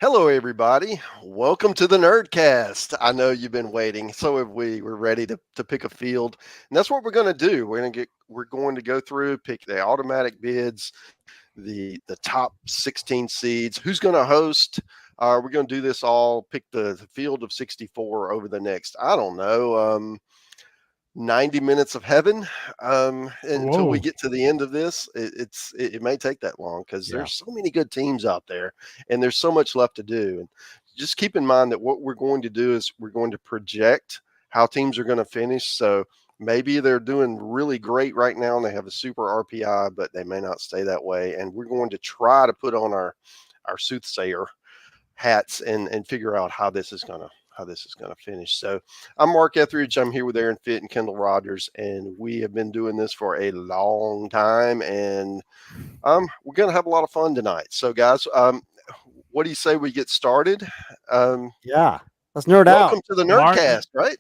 Hello, everybody. Welcome to the Nerdcast. I know you've been waiting. So have we. We're ready to pick a field, and that's what we're going to do. We're going to go through, pick the automatic bids, the top 16 seeds. Who's going to host? We're going to do this all. Pick the field of 64 over the next. I don't know. 90 minutes of heaven until we Whoa. get to the end of this. It may take that long because Yeah. there's so many good teams out there and there's so much left to do. And just keep in mind that what we're going to do is we're going to project how teams are going to finish. So maybe they're doing really great right now and they have a super RPI, but they may not stay that way. And we're going to try to put on our soothsayer hats and figure out how this is gonna finish. So I'm Mark Etheridge. I'm here with Aaron Fitt and Kendall Rogers, and we have been doing this for a long time, and we're gonna have a lot of fun tonight. So guys, what do you say we get started? Um, Yeah. Let's nerd out. Welcome to the Mark, Nerdcast, right?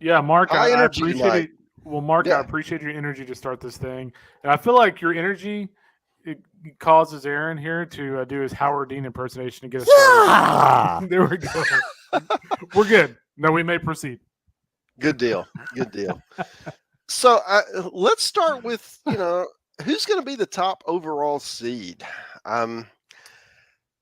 yeah, Mark, High I energy appreciate tonight. it. Well, Mark, I Yeah. appreciate your energy to start this thing. And I feel like your energy it causes Aaron here to do his Howard Dean impersonation to get us Yeah. started. There we go. We're good. No, we may proceed. Good deal. Good deal. So let's start with who's going to be the top overall seed. Um,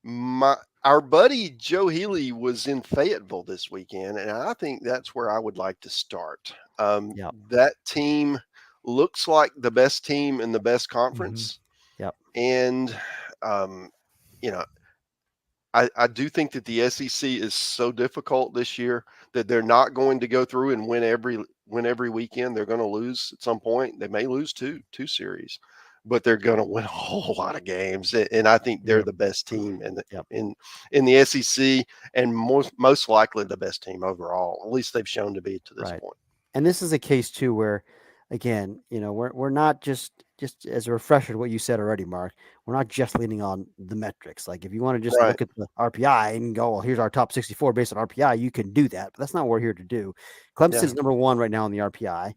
My our buddy Joe Healy was in Fayetteville this weekend, and I think that's where I would like to start. Yep. That team looks like the best team in the best Mm-hmm. conference, Yep. and um, you know, I do think that the SEC is so difficult this year that they're not going to go through and win every weekend. They're going to lose at some point. They may lose two series, but they're going to win a whole lot of games. And I think they're Yep. the best team Yep. in the SEC, and most likely the best team overall. At least they've shown to be to this Right. point. And this is a case too where, again, we're not just as a refresher to what you said already, Mark. We're not just leaning on the metrics. Like if you want to just Right. look at the RPI and go, well, here's our top 64 based on RPI, you can do that. But that's not what we're here to do. Clemson's Yeah. number one right now in the RPI.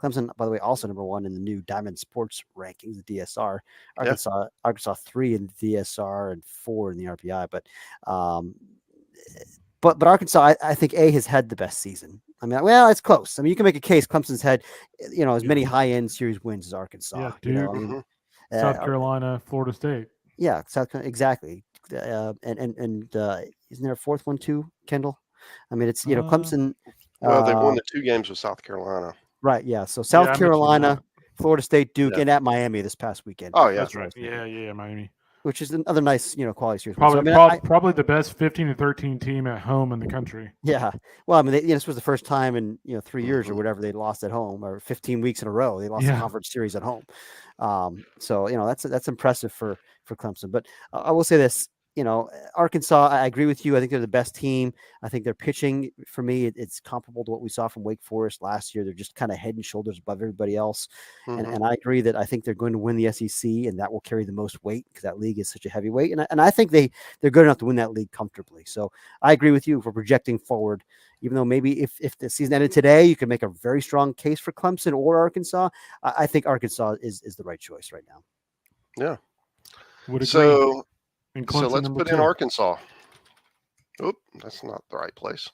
Clemson, by the way, also number one in the new Diamond Sports rankings, the DSR. Yeah. Arkansas 3 in the DSR and 4 in the RPI. But Arkansas, I think has had the best season. I mean, well, it's close. I mean, you can make a case Clemson's had, as many high-end series wins as Arkansas. Yeah, You know, Duke, I mean, hmm South Carolina, Florida State. yeah, exactly. And isn't there a fourth one too, Kendall? I mean, it's Clemson. Well, they won the two games with South Carolina. Right, yeah. So Yeah, South I mentioned Carolina, that. Florida State, Duke, Yeah. and at Miami this past weekend. Oh yeah. That's right. Yeah, Miami. Which is another nice, quality series. win. So, Probably, I mean, probably the best 15 to 13 team at home in the country. yeah. Well, I mean, this was the first time in 3 years or Mhm. whatever they lost at home, or 15 weeks in a row they lost the Yeah. conference series at home. So that's impressive for Clemson. But I will say this, Arkansas, I agree with you. I think they're the best team. I think their pitching, for me, it's comparable to what we saw from Wake Forest last year. They're just kind of head and shoulders above everybody else. Mhm. And I agree that I think they're going to win the SEC, and that will carry the most weight because that league is such a heavy weight. And I think they're good enough to win that league comfortably. So I agree with you for projecting forward, even though maybe if the season ended today, you could make a very strong case for Clemson or Arkansas. I think Arkansas is the right choice right now. Yeah. Would agree. So And so Clemson let's number put in 2. Arkansas. Oop, that's not the right place.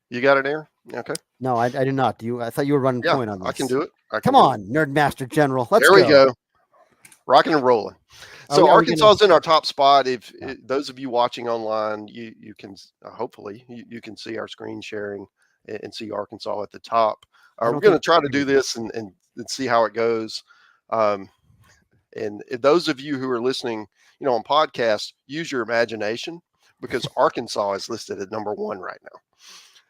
You got it, Aaron? Okay. No, I do not. Do you? I thought you were running Yeah, point on this. I can do it. Come on, Nerd Master General. Let's There we go. go. Rocking and rolling. Are So we Arkansas is in our top spot. If Yeah. those of you watching online, you can hopefully you can see our screen sharing and see Arkansas at the top. I don't We're going to think- try to do this and see how it goes. And those of you who are listening, on podcasts, use your imagination because Arkansas is listed at number 1 right now.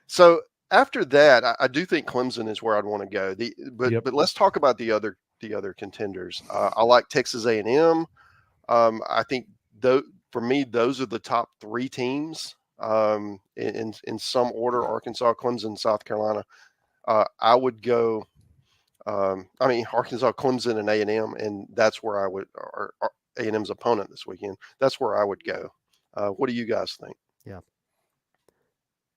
So after that, I do think Clemson is where I'd want to go. Yep. But let's talk about the other contenders. I like Texas A&M. I think for me, those are the top 3 teams in some order: Arkansas, Clemson, South Carolina. I would go. Arkansas, Clemson, and A&M, and that's where I would, or A&M's opponent this weekend. That's where I would go. What do you guys think?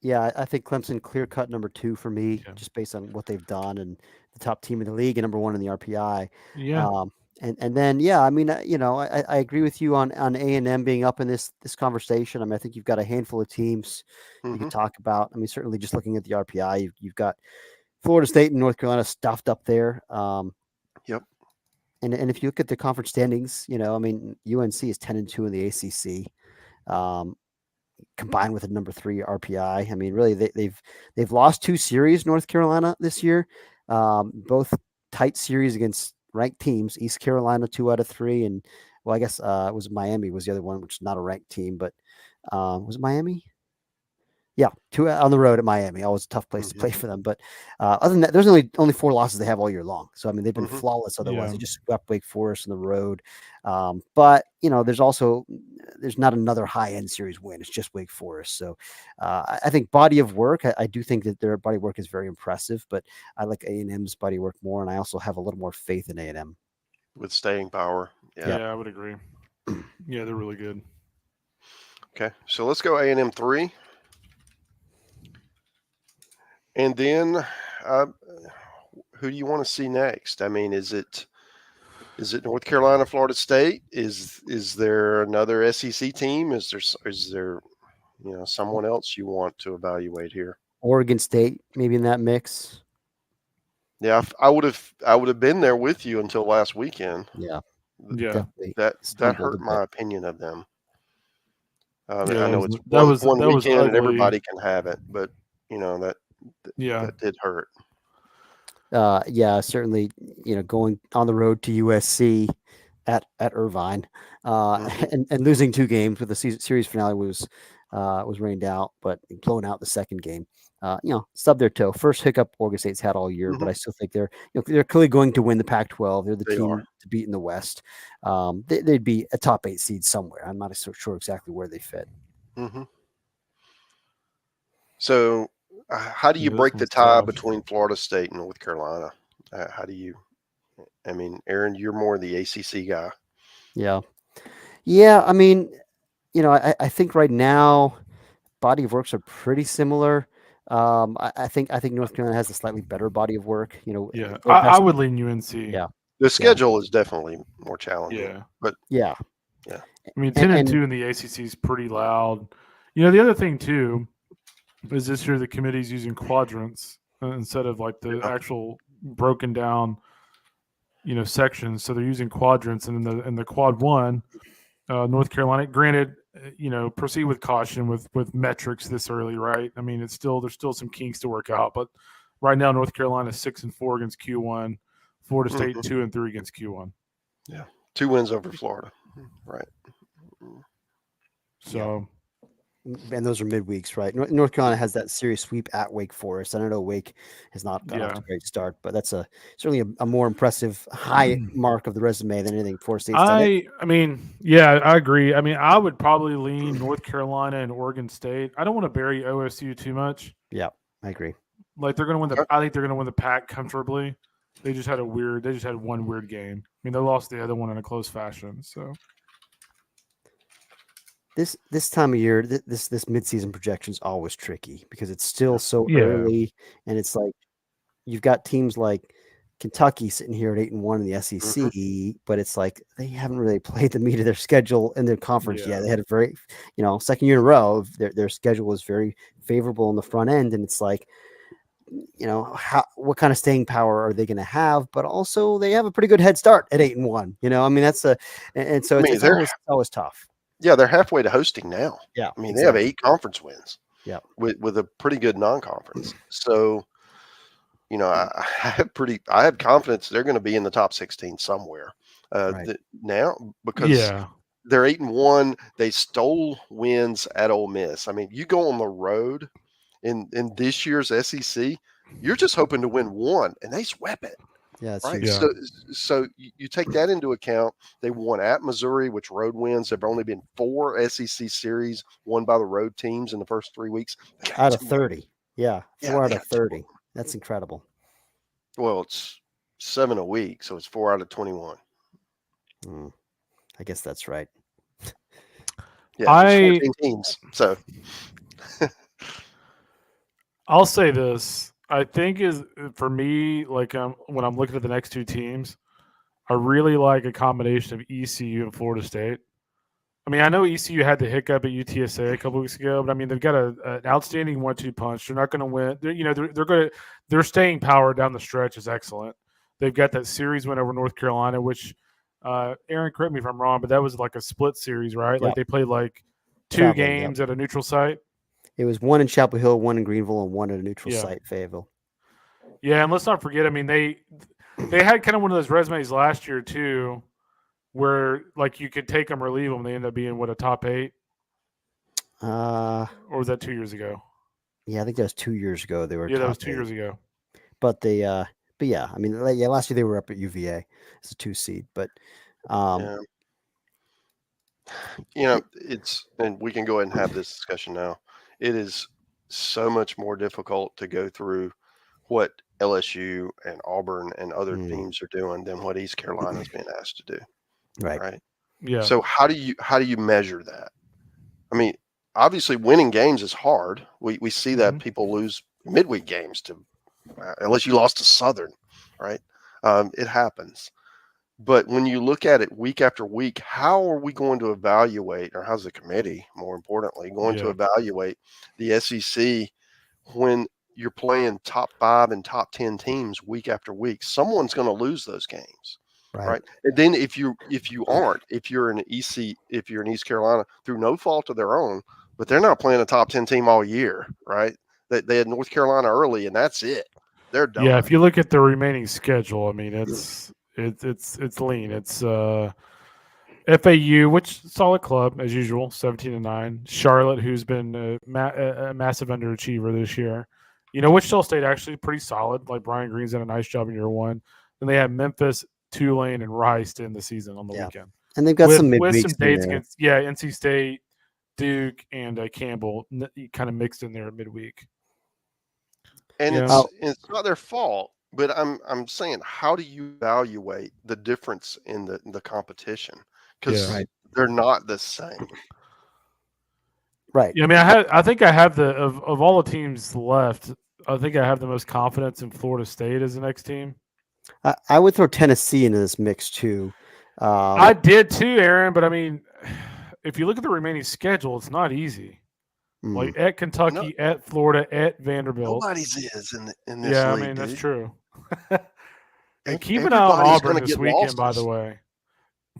Yeah, I think Clemson clear cut number 2 for me, Yeah. just based on what they've done and the top team in the league and number 1 in the RPI. Yeah. And then yeah, I mean I agree with you on A&M being up in this conversation. I mean I think you've got a handful of teams you could talk about. I mean certainly just looking at the RPI, you've got Florida State and North Carolina stuffed up there. Yep. And if you look at the conference standings, I mean UNC is 10-2 in the ACC. Combined with a number 3 RPI. I mean, really, they've lost 2 series, North Carolina this year, both tight series against ranked teams. East Carolina 2 out of 3, and well, I guess it was Miami was the other one, which is not a ranked team, but was it Miami? Yeah, 2 on the road at Miami. Always a tough place to play for them. But other than that, there's only 4 losses they have all year long. So I mean, they've been flawless. Otherwise, they just swept Wake Forest on the road. But there's not another high end series win. It's just Wake Forest. So I think body of work. I do think that their body of work is very impressive. But I like A&M's body of work more, and I also have a little more faith in A&M with staying power. Yeah, I would agree. Yeah, they're really good. Okay, so let's go A&M 3. And then, who do you want to see next? I mean, is it North Carolina, Florida State? Is there another SEC team? Is there someone else you want to evaluate here? Oregon State, maybe in that mix. Yeah, I would have been there with you until last weekend. Yeah, definitely. That hurt my opinion of them. I know it's one weekend and everybody can have it, but that did hurt. Yeah, certainly. Going on the road to USC at Irvine, and losing 2 games with the series finale was rained out, but blowing out the second game. Stubbed their toe. First hiccup Oregon State's had all year, but I still think they're clearly going to win the Pac-12. They're the team to beat in the West. They'd be a top 8 seed somewhere. I'm not so sure exactly where they fit. So, how do you break the tie between Florida State and North Carolina? How do you? I mean, Aaron, you're more the ACC guy. Yeah. I mean, I think right now body of works are pretty similar. I think North Carolina has a slightly better body of work. I would lean UNC. Yeah, the schedule is definitely more challenging. Yeah, but yeah. I mean, 10-2 in the ACC is pretty loud. The other thing too is this year the committee's using quadrants instead of like the actual broken down, sections. So they're using quadrants, and in the quad 1, North Carolina, granted, proceed with caution with metrics this early, right? I mean, there's still some kinks to work out, but right now North Carolina 6-4 against Q1, Florida State 2-3 against Q1. Yeah, 2 wins over Florida, right? So. And those are midweeks, right? North Carolina has that series sweep at Wake Forest. I don't know Wake has not got off to a great start, but that's certainly a more impressive high mark of the resume than anything Florida State's done. I mean, yeah, I agree. I mean, I would probably lean North Carolina and Oregon State. I don't want to bury OSU too much. Yeah, I agree. Like they're going to win I think they're going to win the Pac comfortably. They just had one weird game. I mean, they lost the other one in a close fashion. So. This time of year, this midseason projection is always tricky because it's still so early, and it's like you've got teams like Kentucky sitting here at 8-1 in the SEC, but it's like they haven't really played the meat of their schedule in their conference yet. They had a very, second year in a row, their schedule was very favorable on the front end, and it's like, what kind of staying power are they going to have? But also, they have a pretty good head start at 8-1. I mean, it's always tough. Yeah, they're halfway to hosting now. Yeah, I mean, they have 8 conference wins. Yeah, with a pretty good non-conference. So, I have confidence they're going to be in the top 16 somewhere now because they're 8-1. They stole wins at Ole Miss. I mean, you go on the road in this year's SEC, you're just hoping to win 1, and they swept it. Yeah, that's right. true. So you take that into account. They won at Missouri, which road wins. There've only been 4 SEC series won by the road teams in the first 3 weeks. Out of 30. Yeah, 4 out of 30. That's incredible. Well, it's 7 a week, so it's 4 out of 21. I guess that's right. Yeah, 14 teams. So I'll say this. I think is for me, like when I'm looking at the next 2 teams, I really like a combination of ECU and Florida State. I mean, I know ECU had the hiccup at UTSA a couple weeks ago, but I mean, they've got an outstanding 1-2 punch. They're not going to win. Their staying power down the stretch is excellent. They've got that series win over North Carolina, which Aaron, correct me if I'm wrong, but that was like a split series, right? Yep. Like they played like two Traveling, games at a neutral site. It was one in Chapel Hill, one in Greenville, and one at a neutral site, Fayetteville. Yeah, and let's not forget. I mean, they had kind of one of those resumes last year too, where like you could take them or leave them. They ended up being a top 8. Or was that 2 years ago? Yeah, I think that was 2 years ago. They were. Yeah, that was 2 8. years ago. But they, but yeah, I mean, last year they were up at UVA as a 2 seed. But, it's, and we can go ahead and have this discussion now. It is so much more difficult to go through what LSU and Auburn and other teams are doing than what East Carolina is being asked to do. Right. Yeah. So how do you measure that? I mean, obviously winning games is hard. We see that people lose midweek games to LSU lost to Southern, right? It happens. But when you look at it week after week, how are we going to evaluate, or how's the committee, more importantly, going to evaluate the SEC when you're playing top 5 and top 10 teams week after week? Someone's going to lose those games, right? And then if you're in East Carolina through no fault of their own, but they're not playing a top 10 team all year, right? They had North Carolina early, and that's it. They're done. Yeah, if you look at the remaining schedule, I mean, it's lean. It's FAU, which solid club as usual, 17-9. Charlotte, who's been a massive underachiever this year. Wichita State actually pretty solid. Like Brian Green's done a nice job in year 1. Then they have Memphis, Tulane, and Rice to end the season on the weekend. And they've got some midweeks with some dates there. against NC State, Duke, and Campbell kind of mixed in there midweek. And it's not their fault, but I'm saying, how do you evaluate the difference in the competition? Because they're not the same. Right. Yeah, I mean, I think I have of all the teams left, I think I have the most confidence in Florida State as the next team. I would throw Tennessee into this mix too. I did too, Aaron. But I mean, if you look at the remaining schedule, it's not easy. Like at Kentucky, at Florida, at Vanderbilt. Nobody's is in this league, I mean, dude. that's true. And keep an eye on Auburn this weekend, by the way.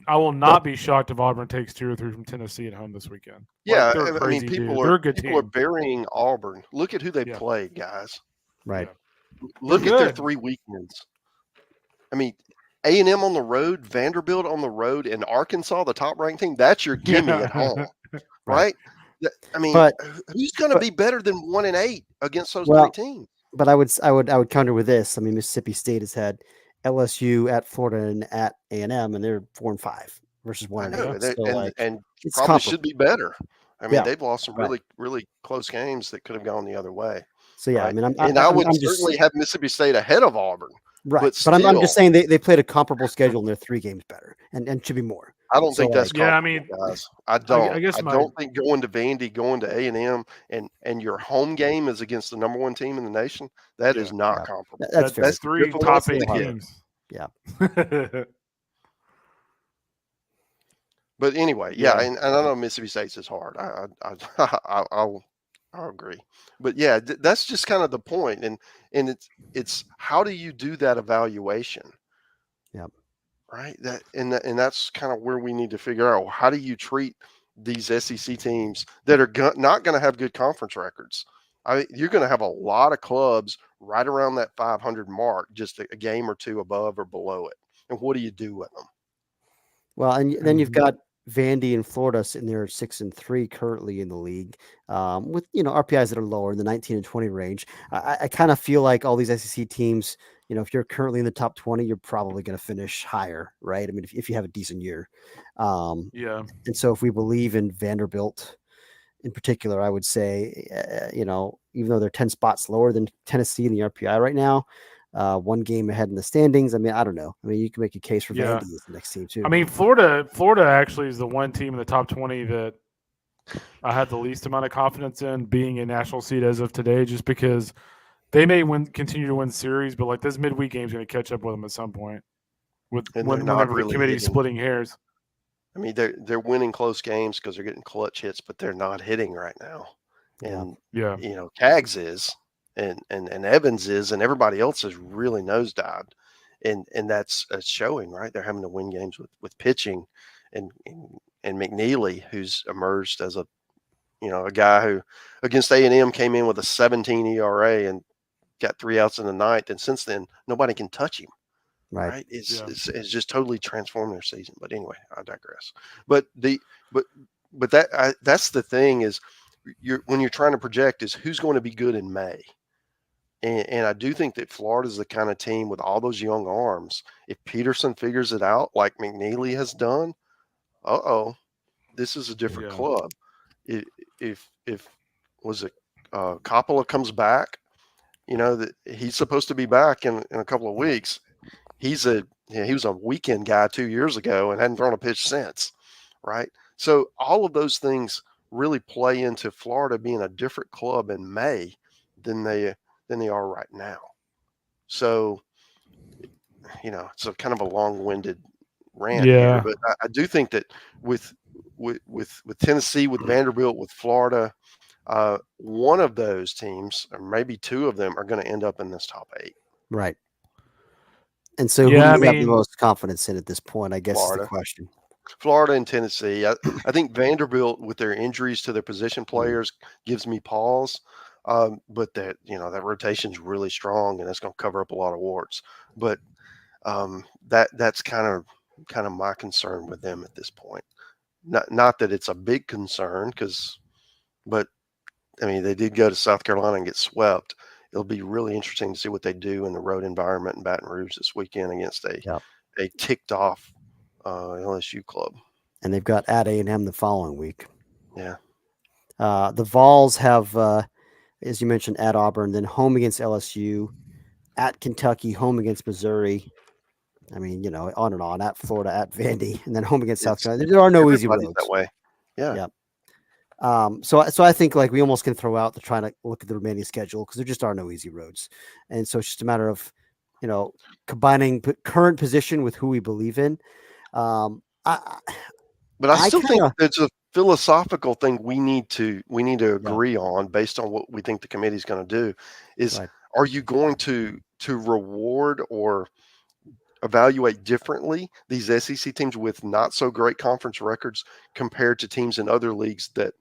I will not be shocked if Auburn takes 2 or 3 from Tennessee at home this weekend. Yeah, like, I mean, people are burying Auburn. Look at who they played, guys. Right. Yeah. Look at their 3 weekends. I mean, A&M on the road, Vanderbilt on the road, and Arkansas, the top-ranked team. That's your gimme at home, right? I mean, who's going to be better than 1-8 against those 3 teams? But I would counter with this. I mean, Mississippi State has had LSU at Florida and at A&M, and they're 4-5 versus 1-8. And probably should be better. I mean, they've lost some really, really close games that could have gone the other way. So I mean, I would certainly have Mississippi State ahead of Auburn. Right, but I'm just saying they played a comparable schedule and they're 3 games better, and should be more. I don't think that's I mean, guys. I don't. I don't think going to Vandy, going to A&M, and your home game is against the number 1 team in the nation. That is not comparable. That's 3 top 8 teams. Yeah. But anyway, and I know Mississippi State's is hard. I'll agree. But that's just kind of the point, and it's how do you do that evaluation? Yep. Right. That's kind of where we need to figure out, how do you treat these SEC teams that are not going to have good conference records? You're going to have a lot of clubs right around that 500 mark, just a game or 2 above or below it. And what do you do with them? Well, and then you've got Vandy and Florida sitting there at 6-3 currently in the league, with RPIs that are lower in the 19 and 20 range. I kind of feel like all these SEC teams, if you're currently in the top 20, you're probably going to finish higher, right? I mean, if you have a decent year. And so if we believe in Vanderbilt in particular, I would say, even though they're 10 spots lower than Tennessee in the RPI right now, 1 game ahead in the standings. I mean, I don't know. I mean, you can make a case for Vandy as the next team too. I mean, Florida actually is the one team in the top 20 that I had the least amount of confidence in being a national seed as of today, just because they may continue to win series, but like this midweek game is going to catch up with them at some point. and they're not whenever the really committee's hitting. splitting hairs. I mean, they're winning close games because they're getting clutch hits, but they're not hitting right now. Yeah. And Yeah. Cags is, and Evans is, and everybody else has really nosedived, and that's showing, right? They're having to win games with pitching, and McNeely, who's emerged as a guy who against A&M came in with a 17 ERA and got 3 outs in the ninth, and since then nobody can touch him. Right? It's just totally transformed their season. But anyway, I digress. But that's the thing is, when you're trying to project is who's going to be good in May. And I do think that Florida's the kind of team with all those young arms. If Peterson figures it out like McNeely has done, this is a different club. If was it Coppola comes back, that he's supposed to be back in a couple of weeks. He was a weekend guy 2 years ago and hadn't thrown a pitch since, right? So all of those things really play into Florida being a different club in May than they are right now. So, it's a kind of a long-winded rant here, but I do think that with Tennessee, with Vanderbilt, with Florida, one of those teams, or maybe two of them, are going to end up in this top 8. Right. And so who do you have the most confidence in at this point, I guess, Florida. is the question. Florida and Tennessee. I think Vanderbilt, with their injuries to their position players, gives me pause. But that rotation is really strong, and that's going to cover up a lot of warts. But that's kind of my concern with them at this point. Not that it's a big concern, but I mean, they did go to South Carolina and get swept. It'll be really interesting to see what they do in the road environment in Baton Rouge this weekend against a ticked off LSU club. And they've got at A&M the following week. Yeah. The Vols have, as you mentioned, at Auburn, then home against LSU, at Kentucky, home against Missouri. I mean, on and on, at Florida, at Vandy, and then home against South Carolina. There are no easy roads. That way. Yeah. So I think we almost can throw out trying to look at the remaining schedule because there just are no easy roads. And so it's just a matter of, combining current position with who we believe in. But I still think it's a philosophical thing we need to agree on based on what we think the committee is going to do is, are you going to reward or evaluate differently these SEC teams with not so great conference records compared to teams in other leagues that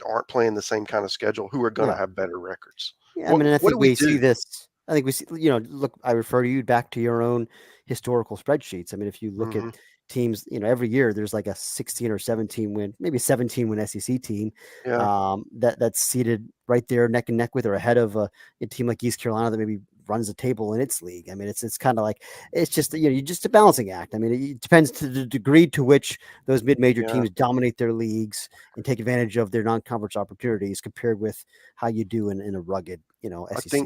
aren't playing the same kind of schedule, who are going to have better records? Yeah, I think we see this. I think we see, look, I refer you back to your own historical spreadsheets. I mean, if you look at teams, every year there's like a 16 or 17 win, maybe 17 win SEC team that's seated right there neck and neck with or ahead of a team like East Carolina that maybe runs the table in its league. I mean, it's kind of like, it's just, just a balancing act. I mean, it depends to the degree to which those mid-major teams dominate their leagues and take advantage of their non-conference opportunities compared with how you do in a rugged, SEC.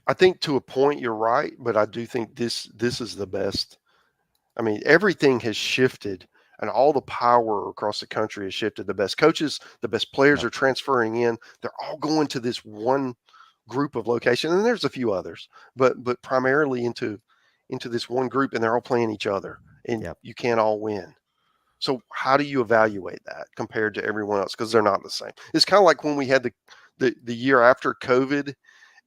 I think to a point you're right, but I do think this is the best. I mean, everything has shifted and all the power across the country has shifted. The best coaches, the best players are transferring in. They're all going to this one group of location, and there's a few others, but primarily into this one group, and they're all playing each other, and you can't all win. So how do you evaluate that compared to everyone else? Because they're not the same. It's kind of like when we had the year after COVID,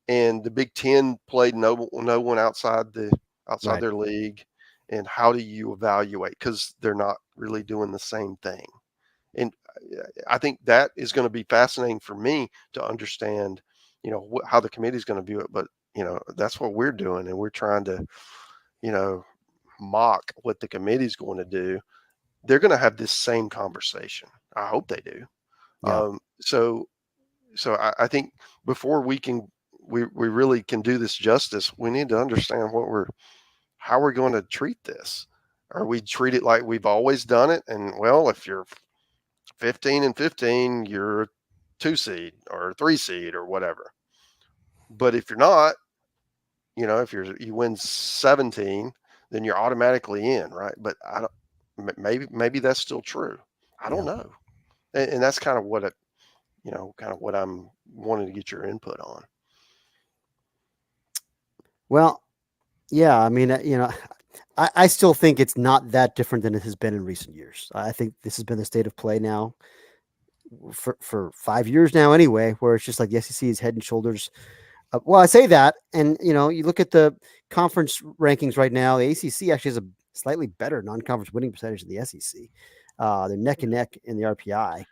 and the Big Ten played no one outside their league. And how do you evaluate? Because they're not really doing the same thing. And I think that is going to be fascinating for me to understand, how the committee is going to view it. But, that's what we're doing. And we're trying to, mock what the committee is going to do. They're going to have this same conversation. I hope they do. Yeah. So I think before we really can do this justice, we need to understand how we're going to treat this. Are we treat it like we've always done it? And well, if you're 15-15, you're a 2 seed or a 3 seed or whatever. But if you're not, if you win 17, then you're automatically in, right? But maybe that's still true. I don't know. And that's kind of what what I'm wanting to get your input on. Well, yeah, I mean, I still think it's not that different than it has been in recent years. I think this has been the state of play now for 5 years now anyway, where it's just like the SEC is head and shoulders. Well, I say that, and you look at the conference rankings right now. The ACC actually has a slightly better non-conference winning percentage than the SEC. They're neck and neck in the RPI.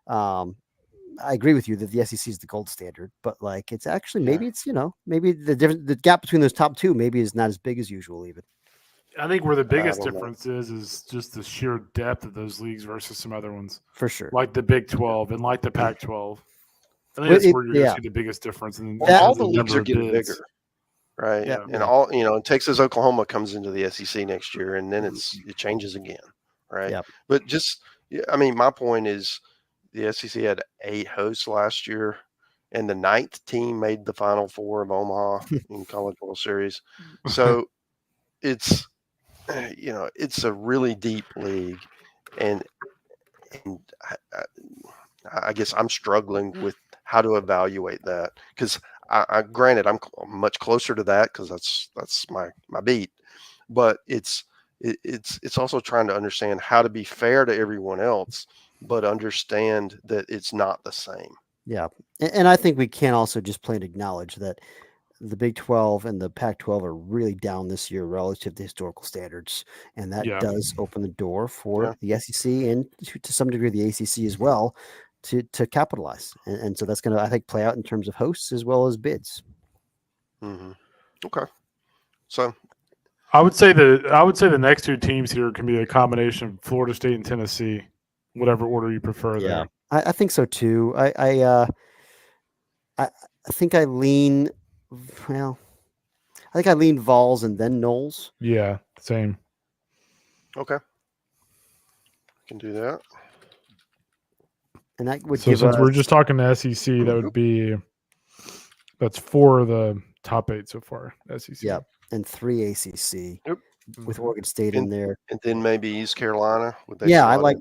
I agree with you that the SEC is the gold standard, but like it's actually maybe maybe the gap between those top two maybe is not as big as usual even. I think where the biggest don't know. difference is just the sheer depth of those leagues versus some other ones, For sure. like the Big 12 and like the Pac-12. I think that's where you're going to see the biggest difference. In all the leagues are getting bigger, right? Yeah. And all Texas, Oklahoma comes into the SEC next year, and then it changes again, right? Yep. But my point is, the SEC had 8 hosts last year, and the 9th team made the Final Four of Omaha in College World Series. So it's it's a really deep league, and I guess I'm struggling with how to evaluate that, because granted I'm much closer to that because that's my beat, but it's also trying to understand how to be fair to everyone else, but understand that it's not the same. Yeah, and I think we can also just plain acknowledge that the Big 12 and the Pac-12 are really down this year relative to historical standards, and that does open the door for the SEC and to some degree the ACC as well to capitalize, and so that's going to, I think, play out in terms of hosts as well as bids. Mm-hmm. Okay, so I would say the next 2 teams here can be a combination of Florida State and Tennessee, whatever order you prefer. Yeah, there. I think so too. I think I lean. Well, I think I lean Vols and then Knowles. Yeah, same. Okay, I can do that. And that would so give since us, we're just talking to SEC, that's 4 of the top 8 so far. SEC. Yep, and 3 ACC. Yep. With Oregon State in there, and then maybe East Carolina. I like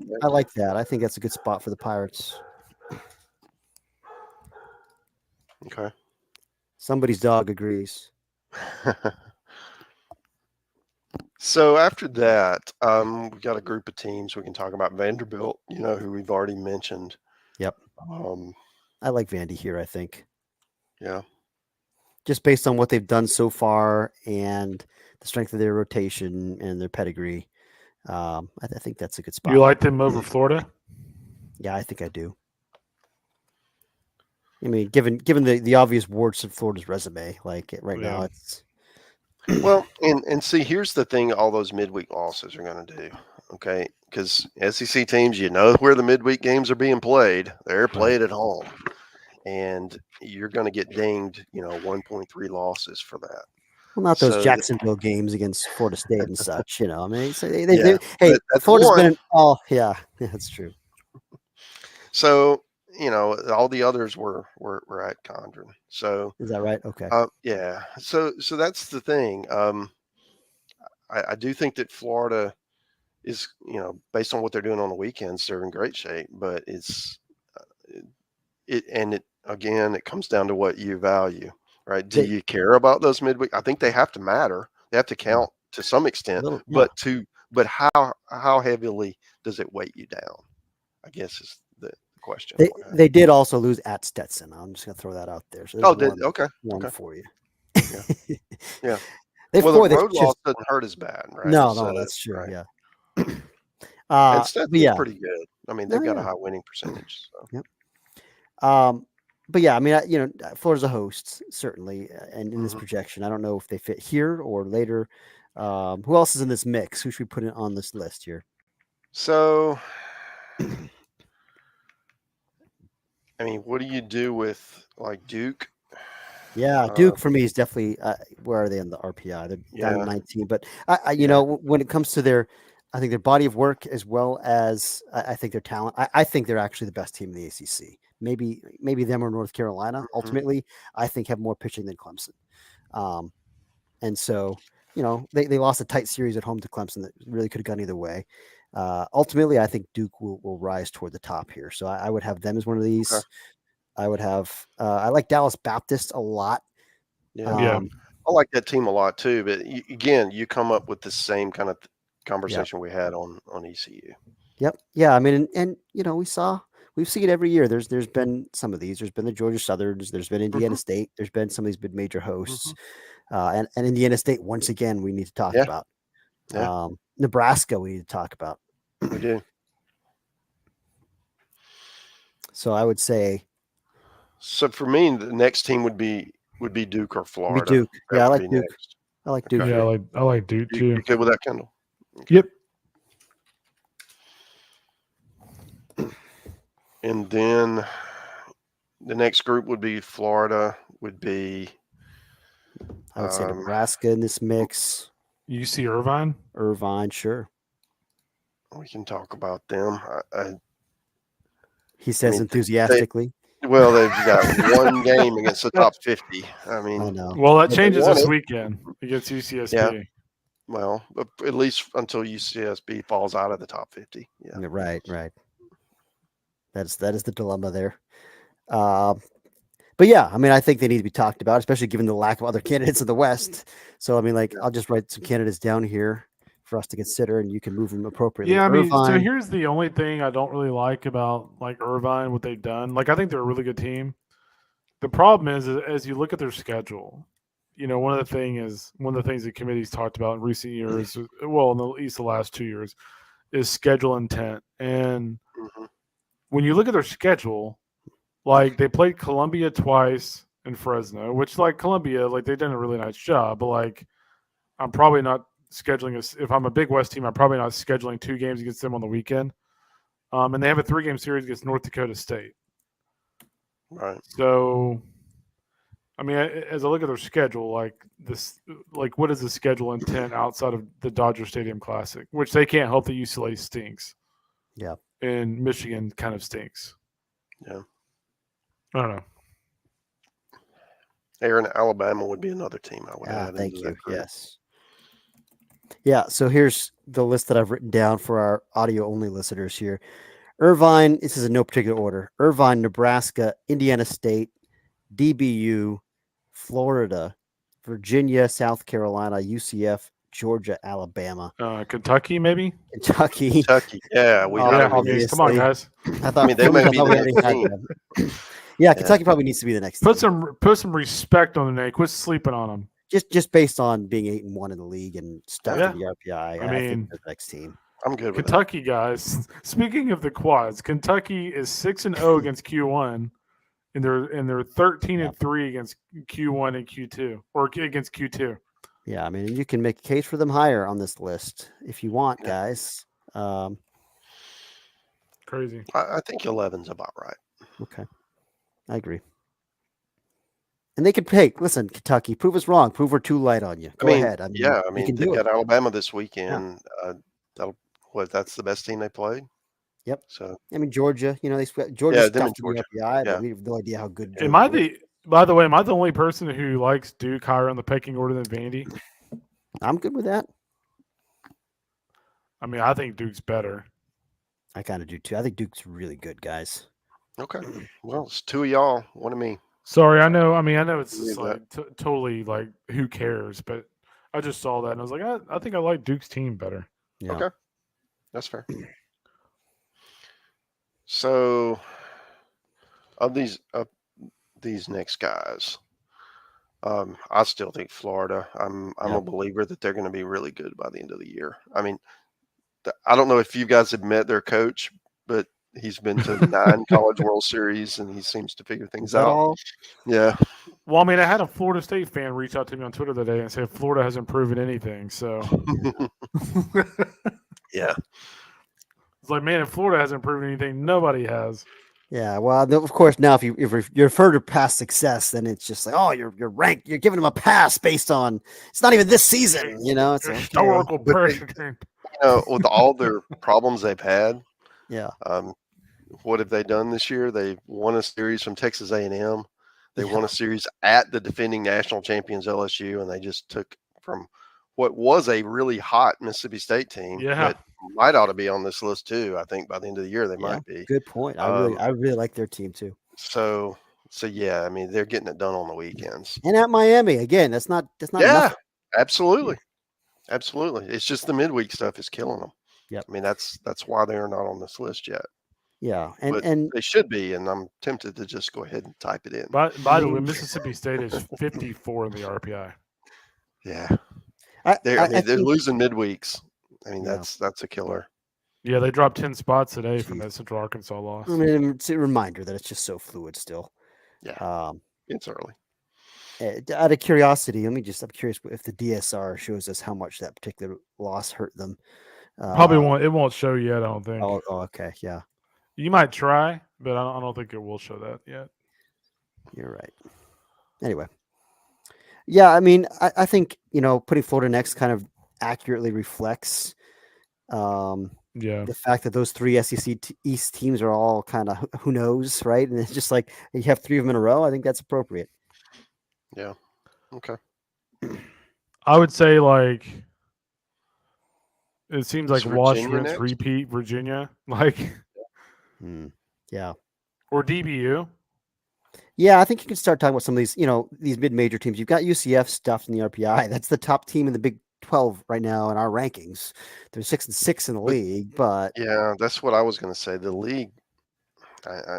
that. I think that's a good spot for the Pirates. Okay. Somebody's dog agrees. So after that, we got a group of teams we can talk about. Vanderbilt, who we've already mentioned. Yep. I like Vandy here, I think. Yeah. Just based on what they've done so far and the strength of their rotation and their pedigree, I think that's a good spot. You like them over Florida? Yeah, I think I do. I mean, given the obvious warts of Florida's resume, like now, it's well, and see, here's the thing: all those midweek losses are going to do, okay? Because SEC teams, where the midweek games are being played. They're played at home, and you're going to get dinged, 1.3 losses for that. Well, not those Jacksonville games against Florida State and such, I mean, hey, Florida's been. That's true. So. All the others were at Condren. So is that right? Okay. Yeah. So that's the thing. I do think that Florida is, based on what they're doing on the weekends, they're in great shape. But it comes down to what you value, right? Do you care about those midweek? I think they have to matter. They have to count to some extent. But how heavily does it weight you down? I guess is the question. They did also lose at Stetson. I'm just gonna throw that out there. So one for you. Yeah. The road loss doesn't hurt as bad, right? No, that's true. Right. Yeah. And Stetson's pretty good. I mean, they've got a high winning percentage. So. Yep. But yeah, I mean, Florida's a host certainly, and in this projection, I don't know if they fit here or later. Who else is in this mix? Who should we put in on this list here? So. I mean, what do you do with like Duke? Yeah, Duke for me is definitely where are they in the RPI? They're down to 19, but when it comes to I think their body of work as well as I think their talent, I think they're actually the best team in the ACC. Maybe them or North Carolina. Ultimately, I think have more pitching than Clemson, and so they lost a tight series at home to Clemson that really could have gone either way. Ultimately, I think Duke will rise toward the top here. So I would have them as one of these. Okay. I would have I like Dallas Baptist a lot. Yeah. I like that team a lot too. But again, you come up with the same kind of conversation we had on ECU. Yep. Yeah. I mean, and we've seen it every year. There's been some of these. There's been the Georgia Southerns. There's been Indiana State. There's been some of these mid-major hosts, and Indiana State once again we need to talk about. Yeah. Nebraska we need to talk about. We do. So I would say. So for me, the next team would be Duke or Florida. Duke. Yeah, I like Duke. Next. I like Duke. Yeah, I like Duke too. You good with that, Kendall? Okay. Yep. And then the next group would be Florida. Would be. I would say Nebraska in this mix. UC Irvine. Irvine, sure. We can talk about them. He says enthusiastically. They've got one game against the top 50. I mean, I know. Well, that changes this weekend against UCSB. Yeah. Well, at least until UCSB falls out of the top 50. Yeah. Right. That is the dilemma there. But yeah, I mean, I think they need to be talked about, especially given the lack of other candidates in the West. So, I mean, I'll just write some candidates down here for us to consider, and you can move them appropriately. Yeah, I mean, so here's the only thing I don't really like about Irvine, what they've done. I think they're a really good team. The problem is, as you look at their schedule, one of the things the committee's talked about in recent years, well, in at least the last 2 years, is schedule intent. And when you look at their schedule, they played Columbia twice and Fresno, which Columbia, they've done a really nice job. But I'm probably not scheduling if I'm a Big West team, I'm probably not scheduling 2 games against them on the weekend. And they have a 3-game series against North Dakota State. Right. So, I mean, as I look at their schedule, what is the schedule intent outside of the Dodger Stadium Classic, which they can't help that UCLA stinks. Yeah. And Michigan kind of stinks. Yeah. I don't know. Aaron, Alabama would be another team I would add. Thank you. Yes. Yeah. So here's the list that I've written down for our audio-only listeners here. Irvine, this is in no particular order. Irvine, Nebraska, Indiana State, DBU, Florida, Virginia, South Carolina, UCF, Georgia, Alabama. Kentucky, maybe? Kentucky. Yeah. Come on, guys. I thought they might be the next team. Yeah, Kentucky probably needs to be the next team. Put some respect on the name. Quit sleeping on them. Just based on being 8-1 in the league and stuff in the RPI. I think the next team. I'm good with Kentucky, guys. Speaking of the quads, Kentucky is 6-0 against Q1, and they're 13-3 against Q1 and Q2, or against Q2. Yeah, I mean, you can make a case for them higher on this list if you want, guys. Crazy. I think 11's about right. Okay, I agree. And they could pick. Listen, Kentucky, prove us wrong. Prove we're too light on you. Go ahead. I mean, they got Alabama this weekend. Yeah. That's the best team they played. Yep. So I mean, Georgia. Georgia's tough to the RPI, but we have no idea how good. By the way, am I the only person who likes Duke higher on the pecking order than Vandy? I'm good with that. I mean, I think Duke's better. I kind of do too. I think Duke's really good, guys. Okay. Well, it's 2 of y'all. One of me. Sorry, I know. I mean, I know it's just totally who cares, but I just saw that and I was like, I think I like Duke's team better. Yeah. Okay, that's fair. So, of these next guys, I still think Florida. I'm a believer that they're going to be really good by the end of the year. I mean, I don't know if you guys have met their coach, but he's been to 9 College World Series, and he seems to figure things out. All? Yeah. Well, I mean, I had a Florida State fan reach out to me on Twitter today and say Florida hasn't proven anything. So, yeah. It's like, man, if Florida hasn't proven anything, nobody has. Yeah, well, of course, now if you're further past success, then it's just like, oh, you're ranked. You're giving them a pass based on it's not even this season, It's historical precedent. With all their problems they've had, yeah. What have they done this year? They won a series from Texas A&M. They won a series at the defending national champions LSU, and they just took from what was a really hot Mississippi State team. Yeah. That might ought to be on this list too. I think by the end of the year they might be. Good point. I really like their team too. So So yeah, I mean they're getting it done on the weekends. And at Miami again, that's not Yeah, enough. absolutely, absolutely. It's just the midweek stuff is killing them. Yep. I mean that's why they are not on this list yet. Yeah, But and they should be, and I'm tempted to just go ahead and type it in. By the way, Mississippi State is 54 in the RPI. Yeah, I they're think, losing midweeks. I mean Yeah. that's a killer. Yeah, they dropped 10 spots today from that Central Arkansas loss. I mean, it's a reminder that it's just so fluid still. Yeah, it's early. Out of curiosity, I'm curious if the DSR shows us how much that particular loss hurt them. Probably won't. It won't show yet. I don't think. Oh, okay, yeah, You might try, but I don't think it will show that yet. you're right. Anyway, yeah, I mean, I think putting Florida next kind of accurately reflects the fact that those three SEC East teams are all kind of who knows, right? And it's just like you have three of them in a row. I think that's appropriate. Yeah. Okay. I would say like it seems like Is wash, Virginia rinse, next? repeat. Virginia, like Yeah. or DBU. Yeah, I think you can start talking about some of these, these mid-major teams. You've got UCF stuffed in the RPI. That's the top team in the Big 12 right now in our rankings. They're 6-6 in the league, but Yeah, that's what I was going to say. The league.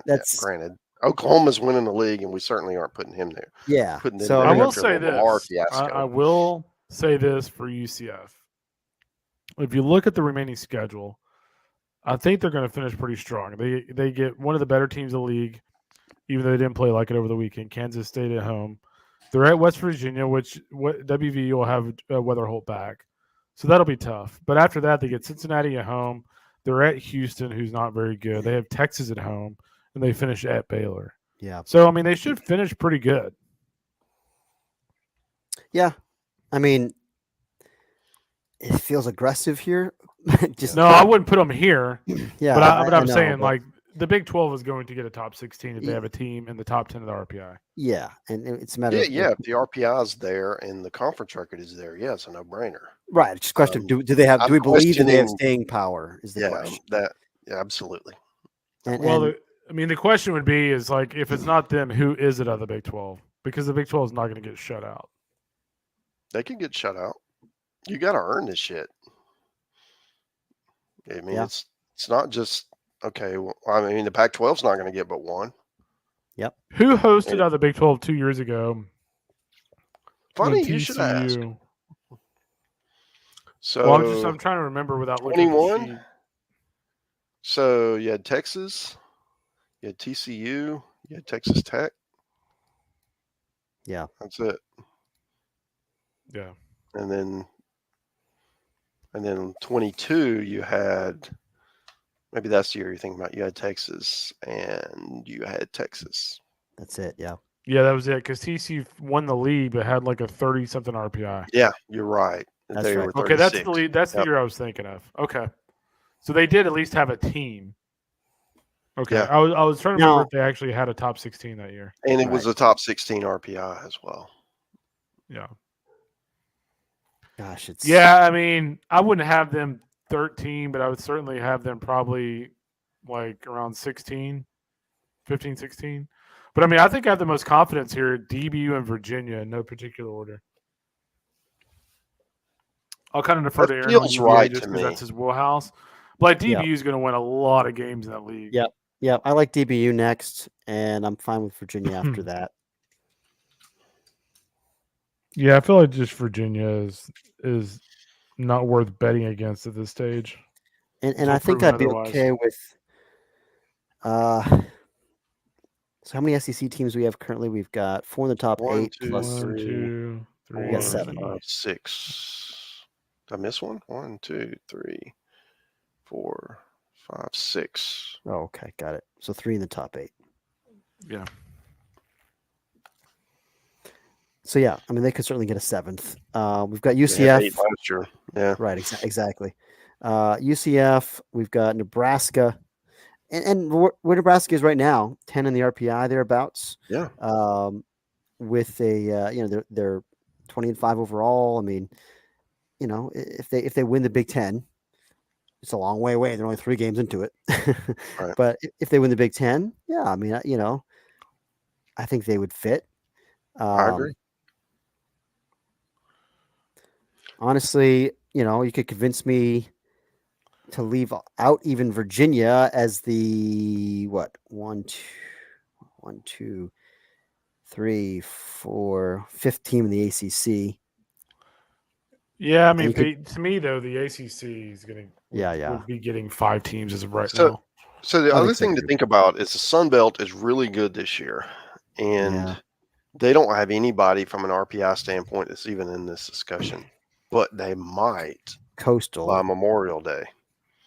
that's granted. Oklahoma's winning the league, and we certainly aren't putting him there. yeah. Putting So I there will after say the Lamar this. fiasco. I will say this for UCF. If you look at the remaining schedule, I think they're going to finish pretty strong. They get one of the better teams in the league, even though they didn't play like it over the weekend. Kansas State at home. They're at West Virginia, which WV will have Weatherholt back. So that'll be tough. But after that, they get Cincinnati at home. They're at Houston, who's not very good. They have Texas at home, and they finish at Baylor. Yeah. So, I mean, they should finish pretty good. Yeah. I mean, it feels aggressive here. No, I wouldn't put them here. Yeah. But I'm know, saying, but- like, the Big 12 is going to get a top 16 if they have a team in the top 10 of the RPI. Yeah. And it's a matter Yeah, of yeah. If the RPI is there and the conference record is there, yeah, it's a no-brainer. right. It's just a question of do we believe that they have staying power is the question. Absolutely. The question would be is like if it's not them, who is it out of the Big 12? Because the Big 12 is not going to get shut out. They can get shut out. You got to earn this shit. I mean, it's not just okay. Well, I mean, the Pac-12 is not going to get but one. Yep. Who hosted out of the Big 12 2 years ago? Funny, you should ask. So I'm trying to remember without looking at the 21. sheet. So you had Texas, you had TCU, you had Texas Tech. Yeah. That's it. Yeah. And then 22, you had maybe that's the year you're thinking about. You had Texas and you had Texas. That's it. Yeah. Yeah, that was it. Because TCU won the league, but had like a 30-something RPI. Yeah, you're right. That's They right. were Okay, that's 36. the lead. That's the year I was thinking of. Okay, so they did at least have a team. Okay, Yeah. I was trying to remember if they actually had a top 16 that year. And it was a top 16 RPI as well. Yeah. Gosh, it's Yeah, I mean, I wouldn't have them 13, but I would certainly have them probably like around 16, 15, 16. But I mean, I think I have the most confidence here at DBU and Virginia in no particular order. I'll kind of defer That to Aaron feels on right just to because me. that's his wheelhouse. But like, DBU is going to win a lot of games in that league. Yeah. Yeah, I like DBU next, and I'm fine with Virginia after that. Yeah, I feel like just Virginia is not worth betting against at this stage. And I think I'd be okay with so how many SEC teams we have currently? We've got 4 in the top 8 plus 1, 2, 3, we got 7. 5, 6. Did I miss one? 1, 2, 3, 4, 5, 6. Oh, okay, got it. So 3 in the top 8. Yeah. So yeah, I mean they could certainly get a 7th. We've got They had UCF. 8 last year. Yeah. Right, exactly. UCF, we've got Nebraska, and where Nebraska is right now, 10 in the RPI thereabouts. Yeah. With a they're 20-5 overall. I mean, if they win the Big Ten, it's a long way away. They're only 3 games into it. Right. But if they win the Big Ten, yeah, I mean, I think they would fit. I agree. Honestly, you could convince me to leave out even Virginia as the fifth team in the ACC. Yeah, I mean, to me though, the ACC is would be getting 5 teams as of right now. So the other thing to too. think about is the Sun Belt is really good this year, and they don't have anybody from an RPI standpoint that's even in this discussion, but they might Coastal by Memorial Day.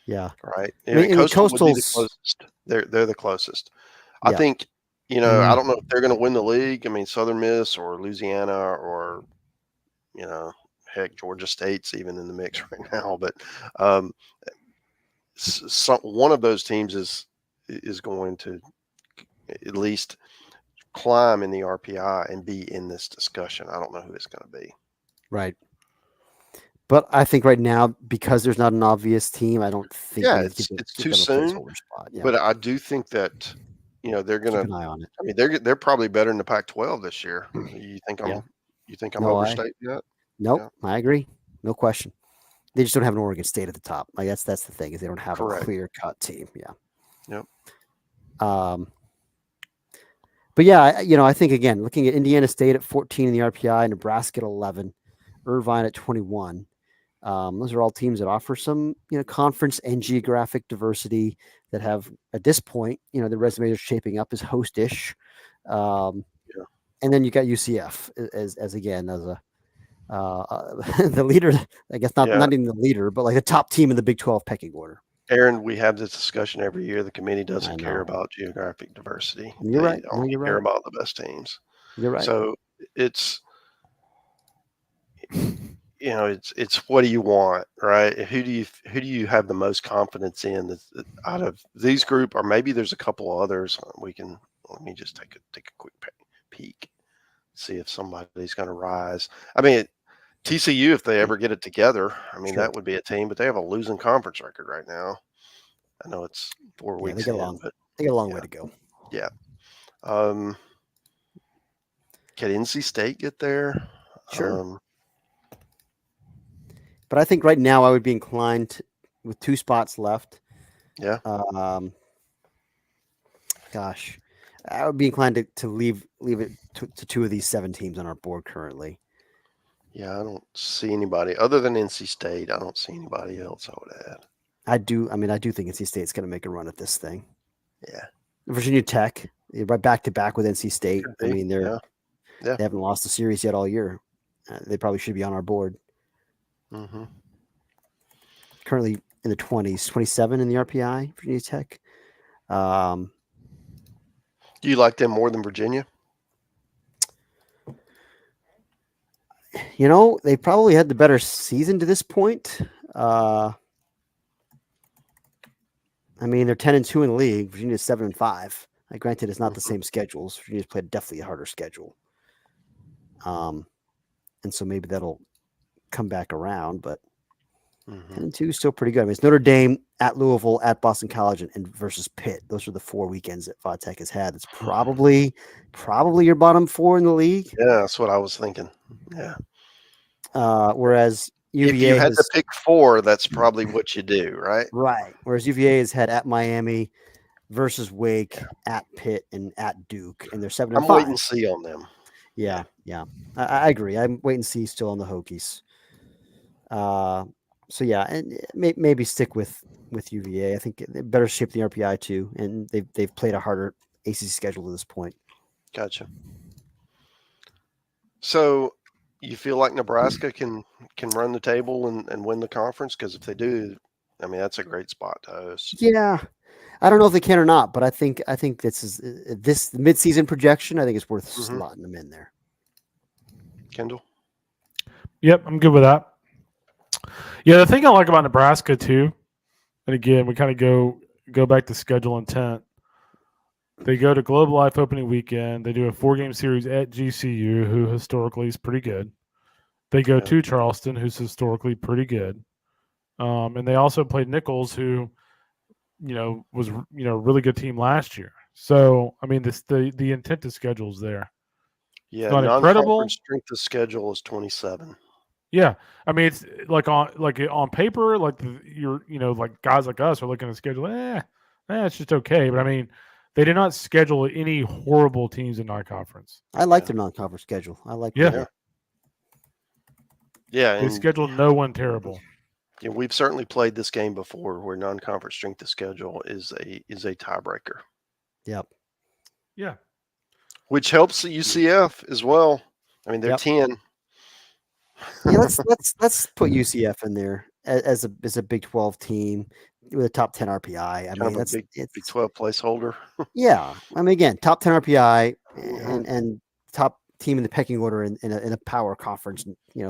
Yeah. Right. I mean, Coastal would be the Coastal's closest. They're the closest. I Yeah. think, I don't know if they're going to win the league. I mean, Southern Miss or Louisiana or, heck, Georgia State's even in the mix right now. But one of those teams is going to at least climb in the RPI and be in this discussion. I don't know who it's going to be. Right. But I think right now, because there's not an obvious team, I don't think it's too soon. Yeah. But I do think that they're going to keep an eye on it. I mean, they're probably better in the Pac-12 this year. You think I'm overstating that? Nope, I agree. No question. They just don't have an Oregon State at the top. Like that's the thing, is they don't have a clear-cut team. Yeah. Yep. But yeah, I think again, looking at Indiana State at 14 in the RPI, Nebraska at 11, Irvine at 21. Those are all teams that offer some, conference and geographic diversity that have, at this point, the resumes are shaping up as host-ish. And then you got UCF as a the leader, I guess not even the leader, but like the top team in the Big 12 pecking order. Aaron, we have this discussion every year. The committee doesn't care about geographic diversity. You're right. They only care about the best teams. You're right. So it's what do you want, right? Who do you have the most confidence in out of these group, or maybe there's a couple others let me just take a quick peek, see if somebody's going to rise. I mean, TCU, if they ever get it together, I mean, that would be a team, but they have a losing conference record right now. I know it's 4 weeks they got a long way to go. Yeah. Can NC State get there? Sure. But I think right now I would be inclined with 2 spots left. Yeah. Gosh, I would be inclined to leave it to 2 of these 7 teams on our board currently. Yeah, I don't see anybody other than NC State. I don't see anybody else I would add. I do think NC State's going to make a run at this thing. Yeah. Virginia Tech, right back to back with NC State. I mean, they haven't lost a series yet all year. They probably should be on our board. Mm-hmm. Currently in the 20s, 27 in the RPI, Virginia Tech. Do you like them more than Virginia? They probably had the better season to this point. I mean, they're 10-2 in the league. Virginia's 7-5. Granted, it's not the same schedules. Virginia's played definitely a harder schedule. And so maybe that'll come back around, but 10-2 is still pretty good. I mean, it's Notre Dame, at Louisville, at Boston College, and versus Pitt. Those are the 4 weekends that Vodtech has had. It's probably your bottom 4 in the league. Yeah, that's what I was thinking. Yeah. Whereas UVA, if you had to pick 4, that's probably what you do, right? Right. Whereas UVA has had at Miami, versus Wake, at Pitt, and at Duke, and they're 7-5. I'm waiting to see on them. Yeah. I agree. I'm waiting to see still on the Hokies. So yeah, and maybe stick with UVA. I think they better shape the RPI too, and they've played a harder ACC schedule to this point. Gotcha. So you feel like Nebraska can run the table and win the conference? Because if they do, I mean, that's a great spot to host. Yeah. I don't know if they can or not, but I think this midseason projection, I think it's worth slotting them in there. Kendall? Yep, I'm good with that. Yeah, the thing I like about Nebraska too, and again, we kind of go back to schedule intent. They go to Globe Life opening weekend. They do a 4-game series at GCU, who historically is pretty good. They go to Charleston, who's historically pretty good. And they also played Nichols, who, was a really good team last year. So I mean, the intent to schedule is there. Yeah, Not non-conference incredible. strength of schedule is 27. Yeah, I mean it's like on paper, like you're like guys like us are looking at the schedule. It's just okay. But I mean, they did not schedule any horrible teams in non-conference. I like Yeah. their non-conference schedule. I like Yeah. the Yeah, They and scheduled no one terrible. we've certainly played this game before, where non-conference strength of schedule is a tiebreaker, Yep. Yeah, which helps the UCF as well. I mean, they're Yep. 10. Yeah, let's put UCF in there as a Big 12 team with a top 10 RPI. I Kind mean, of a Big 12 placeholder. yeah. I mean, again, top 10 RPI Mhm. and top team in the pecking order in a power conference.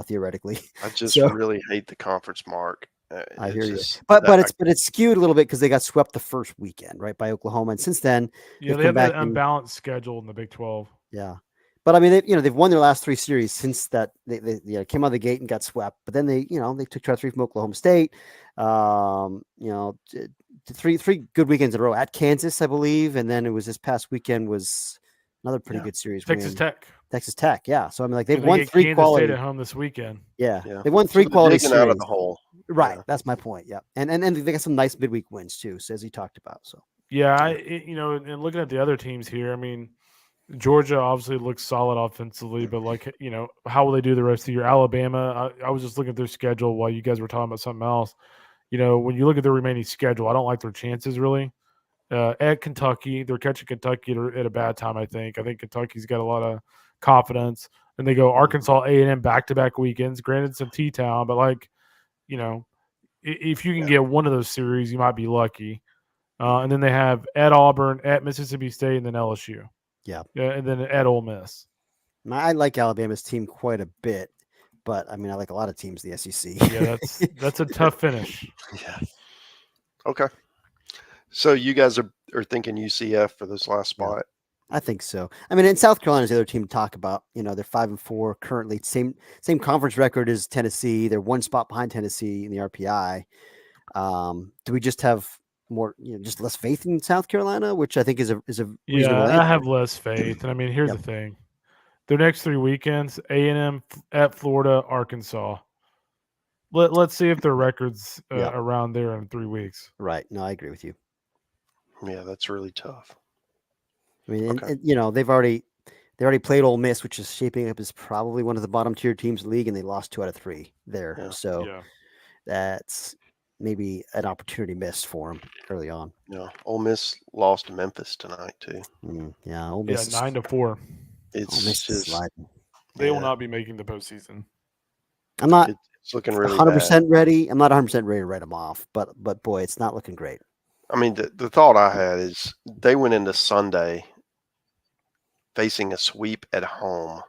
Theoretically. I just So really hate the conference mark. I It's hear you, just but that- it's skewed a little bit because they got swept the first weekend, right, by Oklahoma, and since then yeah, they've they come have back that and unbalanced schedule in the Big 12. yeah. But I mean, they've won their last 3 series since that they came out of the gate and got swept. But then they took 2 out of 3 from Oklahoma State. Three good weekends in a row at Kansas, I believe, and then it was this past weekend was another pretty Yeah. good series. Texas win. Tech. Texas Tech, yeah. So I mean, like And they've they won get 3 Kansas quality. State at home this weekend. Yeah, Yeah. they won So 3 they're quality digging series. out of the hole. Right, Yeah. that's my point. Yeah, and they got some nice midweek wins too, so as he talked about. So Yeah, and looking at the other teams here, I mean, Georgia obviously looks solid offensively, but like how will they do the rest of the year? Alabama, I was just looking at their schedule while you guys were talking about something else. When you look at their remaining schedule, I don't like their chances really. At Kentucky, they're catching Kentucky at a bad time. I think Kentucky's got a lot of confidence, and they go Arkansas, A&M back-to-back weekends. Granted, it's a T-town, but if you can get one of those series, you might be lucky. And then they have at Auburn, at Mississippi State, and then LSU. Yeah, and then at Ole Miss. I like Alabama's team quite a bit, but I mean, I like a lot of teams in the SEC. Yeah, that's a tough finish. Yeah. Okay. So you guys are thinking UCF for this last spot? I think so. I mean, in South Carolina's the other team to talk about. They're 5-4 currently, same conference record as Tennessee. They're 1 spot behind Tennessee in the RPI. Do we just have more, just less faith in South Carolina, which I think is a reasonable Yeah, answer. I have less faith. And I mean, here's Yep. the thing: their next 3 weekends, A&M at Florida, Arkansas. Let's see if their records around there in 3 weeks. Right. No, I agree with you. Yeah, that's really tough. I mean, Okay. and they've already played Ole Miss, which is shaping up as probably one of the bottom tier teams in the league, and they lost 2 out of 3 there. Yeah. So that's maybe an opportunity missed for them early on. Yeah, Ole Miss lost to Memphis tonight too. Yeah, Ole Miss. 9-4. Ole It's Miss is just sliding. They will not be making the postseason. I'm not it's looking really 100% ready. I'm not 100% ready to write them off, but boy, it's not looking great. I mean, the thought I had is they went into Sunday facing a sweep at home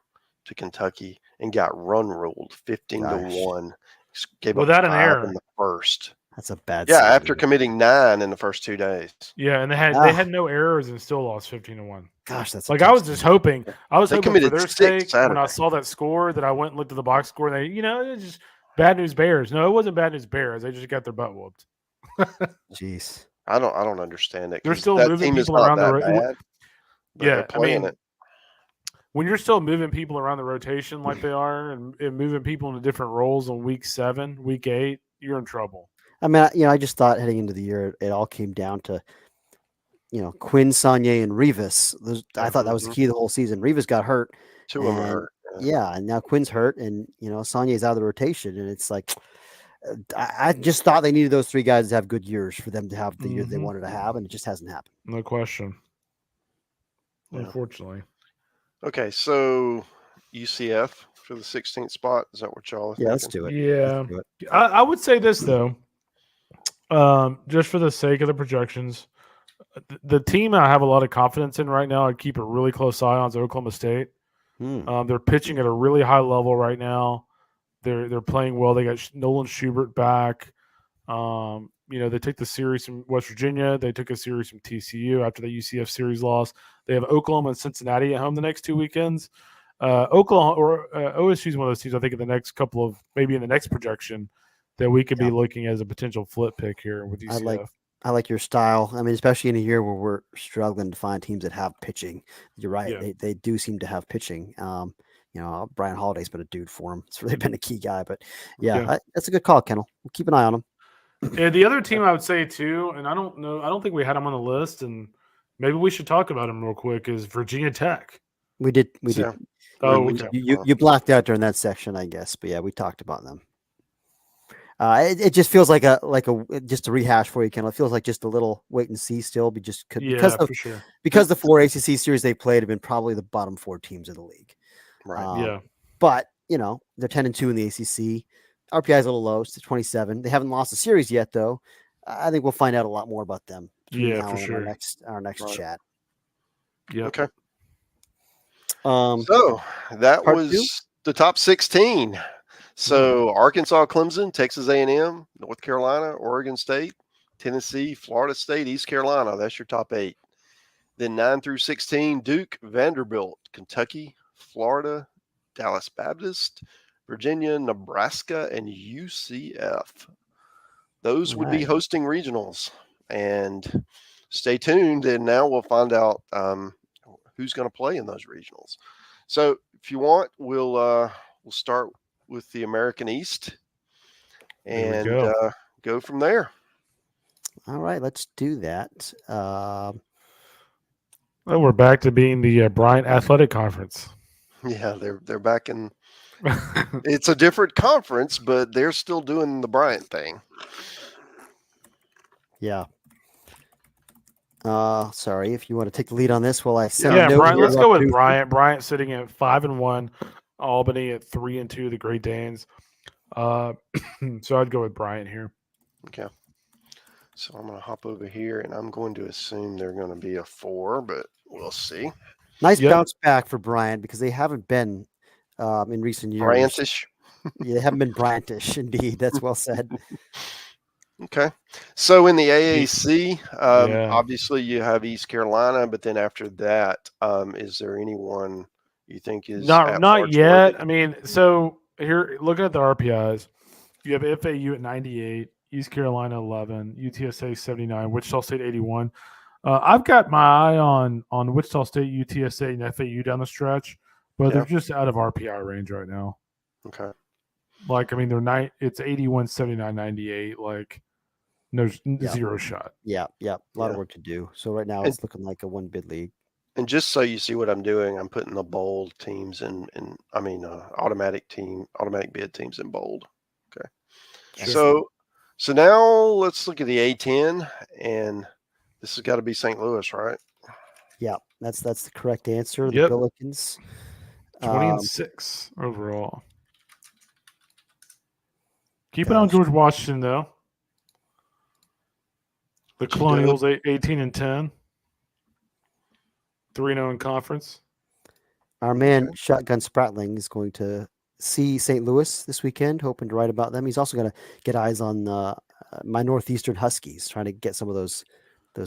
to Kentucky and got run ruled 15-1. Gave Without up an 5 error. in the first. That's a bad. Yeah, season. after committing 9 in the first 2 days. Yeah, and they had no errors and still lost 15-1. Gosh, that's like I was just hoping. I was They hoping for committed their 6 sake when I Saturday. saw that score that I went and looked at the box score. And they, it's just bad news Bears. No, it wasn't bad news Bears. They just got their butt whooped. Jeez. I don't understand it. They're 'Cause still that moving team is people not around the that road. bad, but Yeah, they're playing it. When you're still moving people around the rotation like they are and moving people into different roles on week 7, week 8, you're in trouble. I mean, I just thought heading into the year, it all came down to, Quinn, Saunier, and Rivas. I thought that was the key of the whole season. Rivas got hurt. 2 of them are hurt. Yeah, and now Quinn's hurt, and Saunier's out of the rotation, and it's like I just thought they needed those 3 guys to have good years for them to have the year they wanted to have, and it just hasn't happened. No question. Yeah. Unfortunately. Okay, so UCF for the 16th spot. Is that what y'all are thinking? Yeah, let's do it. Yeah. Let's do it. I would say this, though, just for the sake of the projections, the team I have a lot of confidence in right now, I'd keep a really close eye on is Oklahoma State. They're pitching at a really high level right now. They're playing well. They got Nolan Schubert back. They took the series from West Virginia. They took a series from TCU after the UCF series loss. They have Oklahoma and Cincinnati at home the next 2 weekends. Oklahoma or OSU is one of those teams I think in the next maybe in the next projection that we could be looking as a potential flip pick here with UCF. I like your style. I mean, especially in a year where we're struggling to find teams that have pitching. You're right. Yeah. They do seem to have pitching. Brian Holiday's been a dude for him. It's really been a key guy. But Yeah. that's a good call, Kendall. We'll keep an eye on him. And the other team I would say too, and I don't know, I don't think we had them on the list, and maybe we should talk about them real quick. Is Virginia Tech? We did. Yeah. Oh, We- okay. You blacked out during that section, I guess. But yeah, we talked about them. It just feels like just a rehash for you, Kendall. It feels like just a little wait and see still. Yeah, for sure. Because the 4 ACC series they played have been probably the bottom 4 teams in the league. Right. Yeah. But they're 10-2 in the ACC. RPI is a little low. It's 27. They haven't lost a series yet, though. I think we'll find out a lot more about them. Yeah, now for and sure. Our next Right. chat. Yeah. Okay. Um, So that part was two? the top 16. So Arkansas, Clemson, Texas A&M, North Carolina, Oregon State, Tennessee, Florida State, East Carolina. That's your top 8. Then 9 through 16, Duke, Vanderbilt, Kentucky, Florida, Dallas Baptist, Virginia, Nebraska, and UCF. Those would be Right. hosting regionals. And stay tuned, and now we'll find out who's going to play in those regionals. So if you want, we'll start with the American East and go from there. All right, let's do that. Well, we're back to being the Bryant Athletic Conference. Yeah, they're back in. It's a different conference, but they're still doing the Bryant thing. Yeah. Sorry, if you want to take the lead on this, while I send Yeah, a note Bryant. here Let's go about with Duke. Bryant. Bryant sitting at 5-1, Albany at 3-2. The Great Danes. So I'd go with Bryant here. Okay. So I'm going to hop over here, and I'm going to assume they're going to be a 4, but we'll see. Nice Yep. bounce back for Bryant because they haven't been in recent years. Bryantish. Yeah, they haven't been Bryantish, indeed. That's well said. Okay. So in the AAC, Yeah. obviously you have East Carolina, but then after that, is there anyone you think is Not at-large yet. worthy? I mean, so here, looking at the RPIs, you have FAU at 98, East Carolina 11, UTSA 79, Wichita State 81. I've got my eye on Wichita State, UTSA, and FAU down the stretch, but they're just out of RPI range right now. Okay. Like, I mean, it's 81, 79, 98. Like, there's zero shot. Yeah. A lot of work to do. So right now it's looking like a 1-bid league. And just so you see what I'm doing, I'm putting the bold teams automatic bid teams in bold. Okay. Excellent. So now let's look at the A10, and this has got to be St. Louis, right? Yeah, that's the correct answer. The Yep. Billikens. 20-6 overall. Keep an eye on George Washington, though. The Colonials 18-10. 3-0 in conference. Our man Shotgun Spratling is going to see St. Louis this weekend, hoping to write about them. He's also going to get eyes on my Northeastern Huskies, trying to get some of those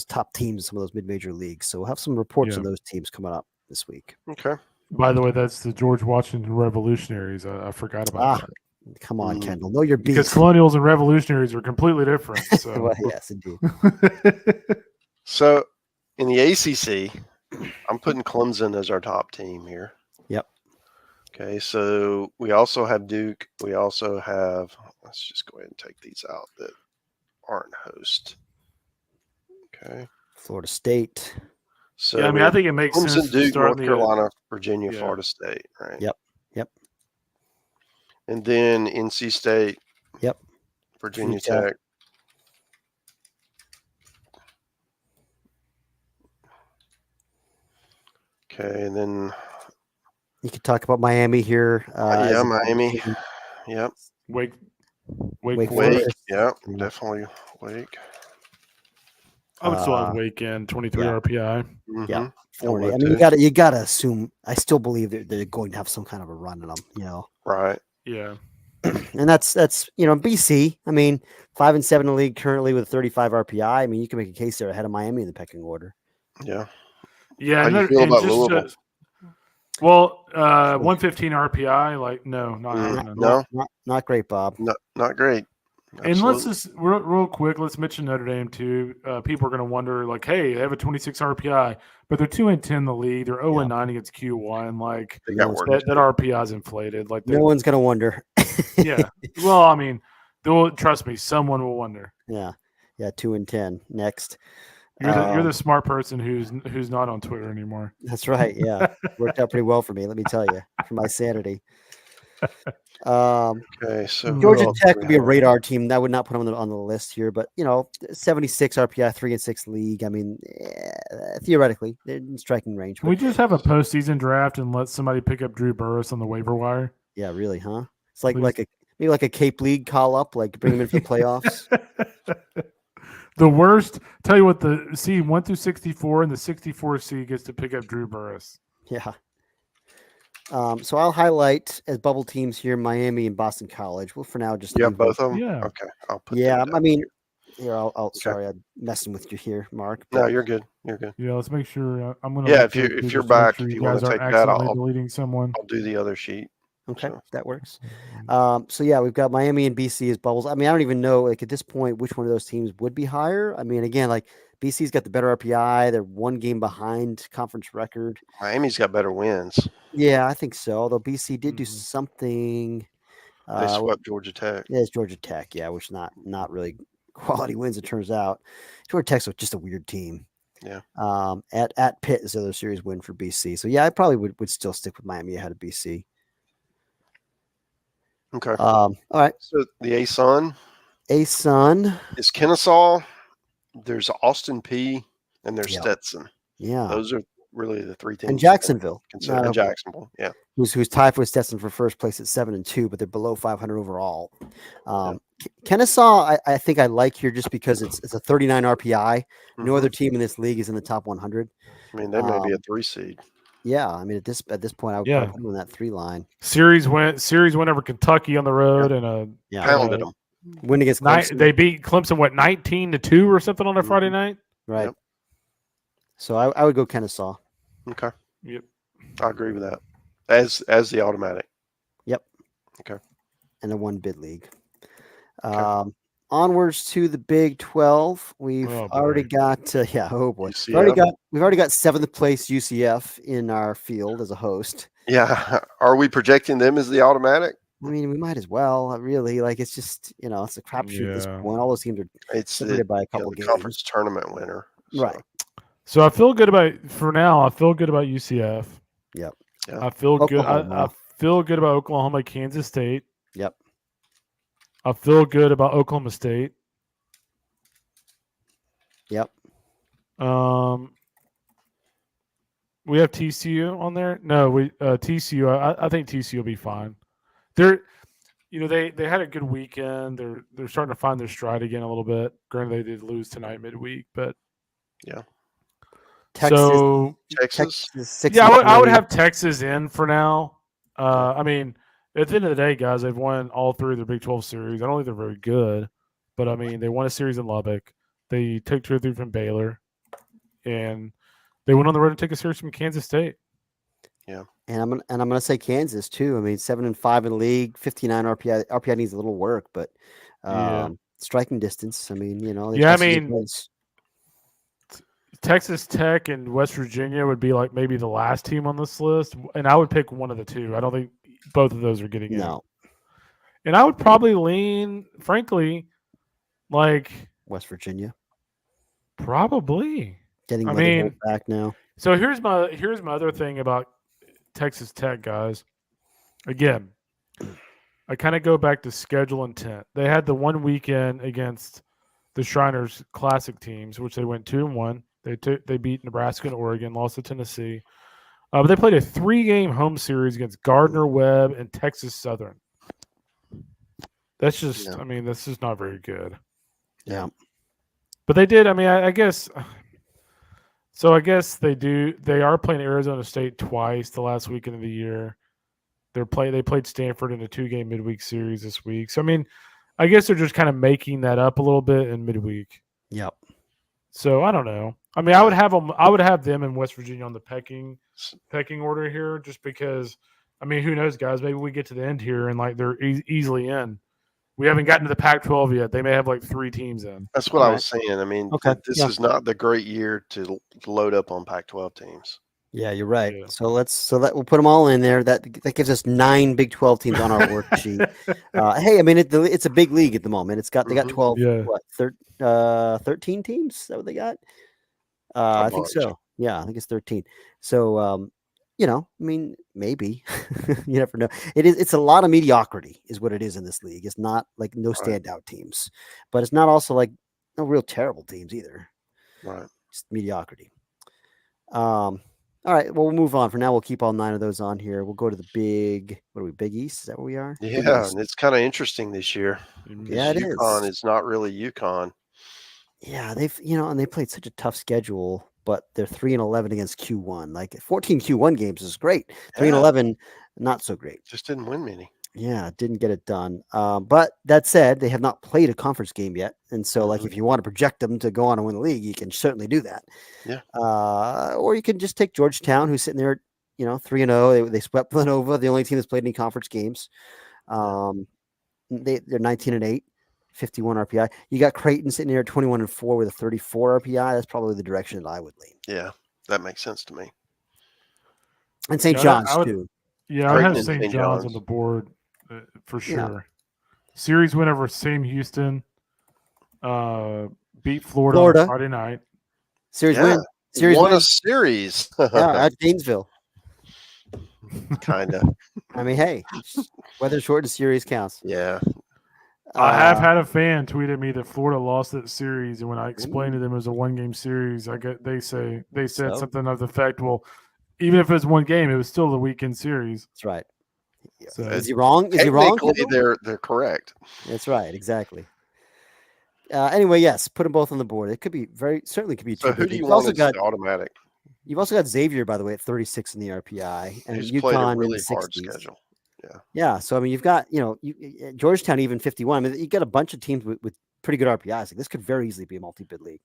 top teams, some of those mid-major leagues. So we'll have some reports on those teams coming up this week. Okay. By the way, that's the George Washington Revolutionaries. I forgot about that. Come on, Kendall. Know your beats. Because Colonials and Revolutionaries are completely different. So. Well, yes, indeed. So in the ACC, I'm putting Clemson as our top team here. Yep. Okay, so we also have Duke. We also have, let's just go ahead and take these out that aren't host. Okay. Florida State. So yeah, I mean, I think it makes Clemson, sense to Duke, start North Carolina, Virginia, Florida State, right? Yep. And then NC State. Yep. Virginia Tech. Okay, and then you could talk about Miami here. Miami. Yep. Wake Forest. Yeah, definitely Wake. I would still have Wake in 23 RPI. Mm-hmm. Yeah. 40. I mean, you gotta assume. I still believe they're going to have some kind of a run in them. Right. Yeah. And that's BC. I mean, 5-7 in the league currently with 35 RPI. I mean, you can make a case they're ahead of Miami in the pecking order. Yeah. Yeah. How do you feel about Louisville? 115 RPI. Like, no, not great, Bob. Not great. And let's just real quick. Let's mention Notre Dame too. People are going to wonder, like, hey, they have a 26 RPI, but they're 2-10 in the league. They're 0-9 against Q1. Like that RPI is inflated. Like no one's going to wonder. Yeah. Well, I mean, trust me, someone will wonder. Yeah. 2-10. Next. You're the smart person who's not on Twitter anymore. That's right. Yeah, worked out pretty well for me. Let me tell you, for my sanity. Okay, so Georgia Tech would be a radar team. That would not put them on the list here, but 76 RPI, 3-6 league. I mean, theoretically, they're in striking range. Can we just have a postseason draft and let somebody pick up Drew Burress on the waiver wire? Yeah, really, huh? It's maybe like a Cape League call up, like bring them in for the playoffs. The worst. Tell you what, the seed 1 through 64 and the 64 seed gets to pick up Drew Burress. Yeah. So I'll highlight as bubble teams here Miami and Boston College. Well, for now, just both of them. Yeah. Okay. I'll put. I mean, here I'll sorry, I'm messing with you here, Mark. No, you're good. You're good. Yeah, let's make sure. I'm gonna. Yeah, if you're back, if you want to take that, I'll deleting someone. I'll do the other sheet. Okay, that works. So yeah, we've got Miami and BC as bubbles. I mean, I don't even know at this point which one of those teams would be higher. I mean, again, BC's got the better RPI. They're one game behind conference record. Miami's got better wins. Yeah, I think so. Although BC did do something. They swept Georgia Tech. Yeah, it's Georgia Tech. Yeah, which not really quality wins. It turns out Georgia Tech's just a weird team. Yeah. At Pitt is the other series win for BC. So yeah, I probably would still stick with Miami ahead of BC. Okay. All right. So the ASUN is Kennesaw. There's Austin P and there's Stetson. Yeah. Those are really the three teams. And Jacksonville. Jacksonville. Yeah. Who's tied with Stetson for first place at 7-2, but they're below 500 overall. Kennesaw, I think I like here just because it's a 39 RPI. No other team in this league is in the top 100. I mean, they may be a 3 seed. Yeah, I mean at this point, I would put them on that 3 line. Series win over Kentucky on the road and pounded them. Win against Clemson. They beat Clemson 19-2 or something on a Friday night. Right. Yep. So I would go Kennesaw. Okay. Yep. I agree with that. As the automatic. Yep. Okay. And a 1 bid league. Okay. Onwards to the Big 12. We've already got UCF. We've already got 7th place UCF in our field as a host. Yeah. Are we projecting them as the automatic? I mean, we might as well. Really, it's just it's a crapshoot at this point. All those teams are separated by a couple of games. Conference tournament winner, right? So I feel good about UCF. Yep. Yeah. I feel good. I feel good about Oklahoma, Kansas State. Yep. I feel good about Oklahoma State. Yep. We have TCU on there. No, TCU. I think TCU will be fine. They had a good weekend. They're starting to find their stride again a little bit. Granted, they did lose tonight midweek, but yeah. Texas. Yeah, I would have Texas in for now. I mean, at the end of the day, guys, they've won all 3 of their Big 12 series. I don't think they're very good, but I mean, they won a series in Lubbock. They took 2 or 3 from Baylor, and they went on the road to take a series from Kansas State. Yeah, and I'm gonna say Kansas too. I mean, 7-5 in the league, 59 RPI. RPI needs a little work, but striking distance. I mean, Texas Tech and West Virginia would be like maybe the last team on this list, and I would pick one of the 2. I don't think both of those are getting in. And I would probably lean, frankly, like West Virginia. Probably getting back now. So here's my other thing about Texas Tech, guys. Again, I kind of go back to schedule intent. They had the one weekend against the Shriners Classic teams, which they went 2-1. They beat Nebraska and Oregon, lost to Tennessee. But they played a 3-game home series against Gardner Webb and Texas Southern. That's just, I mean, that's just not very good. Yeah. But they did, I mean, I guess. So I guess they are playing Arizona State twice the last weekend of the year. They played Stanford in a 2-game midweek series this week. So I mean, I guess they're just kind of making that up a little bit in midweek. Yep. So I don't know. I mean, I would have them in West Virginia on the pecking order here, just because. I mean, who knows, guys? Maybe we get to the end here and they're easily in. We haven't gotten to the Pac-12 yet. They may have like 3 teams in. That's what All I right. was saying. I mean, Okay. this Yeah. is not the great year to load up on Pac-12 teams. Yeah, you're right. Yeah. So we'll put them all in there. That gives us 9 Big 12 teams on our worksheet. Hey, I mean it's a big league at the moment. They got 12 Yeah. 13 teams. Is that what they got? A I think bunch. so. Yeah, I think it's 13. So I mean, maybe you never know. It's a lot of mediocrity is what it is in this league. It's not like no Right. standout teams, but it's not also like no real terrible teams either. Right. Just mediocrity. All right, well, we'll move on. For now, we'll keep all 9 of those on here. We'll go to the Big East? Is that where we are? Big Yeah, East. and it's kind of interesting this year. Yeah, it UConn is. is not really UConn. Yeah, and they played such a tough schedule, but they're 3-11 against Q1. Like 14 Q1 games is great. 3-11, not so great. Just didn't win many. Yeah, didn't get it done. But that said, they have not played a conference game yet, and so like if you want to project them to go on and win the league, you can certainly do that. Yeah. Or you can just take Georgetown, who's sitting there, 3-0. They swept Villanova, the only team that's played any conference games. They're 19-8, 51 RPI. You got Creighton sitting there at 21-4 with a 34 RPI. That's probably the direction that I would lean. Yeah, that makes sense to me. And St. John's too. Yeah, I would have St. John's on the board for sure. Yeah. Series win over Sam Houston. Beat Florida on Friday night. Series win. Series won win. a series. Yeah, at Gainesville. Kind of. I mean, hey, weather shortened series counts. Yeah. I have had a fan tweet at me that Florida lost that series, and when I explained to them it was a 1-game series, they said something of the effect, well, even if it was 1 game, it was still the weekend series. That's right. So, is he wrong? Is he wrong? They're correct. That's right. Exactly. Anyway, yes, put them both on the board. It could be certainly could be. So who do you want as automatic? You've also got Xavier, by the way, at 36 in the RPI, and He's UConn played a really in the hard 60s. schedule. Yeah. Yeah. So I mean, you've got Georgetown even 51. I mean, you got a bunch of teams with pretty good RPIs. Like, this could very easily be a multi-bid league.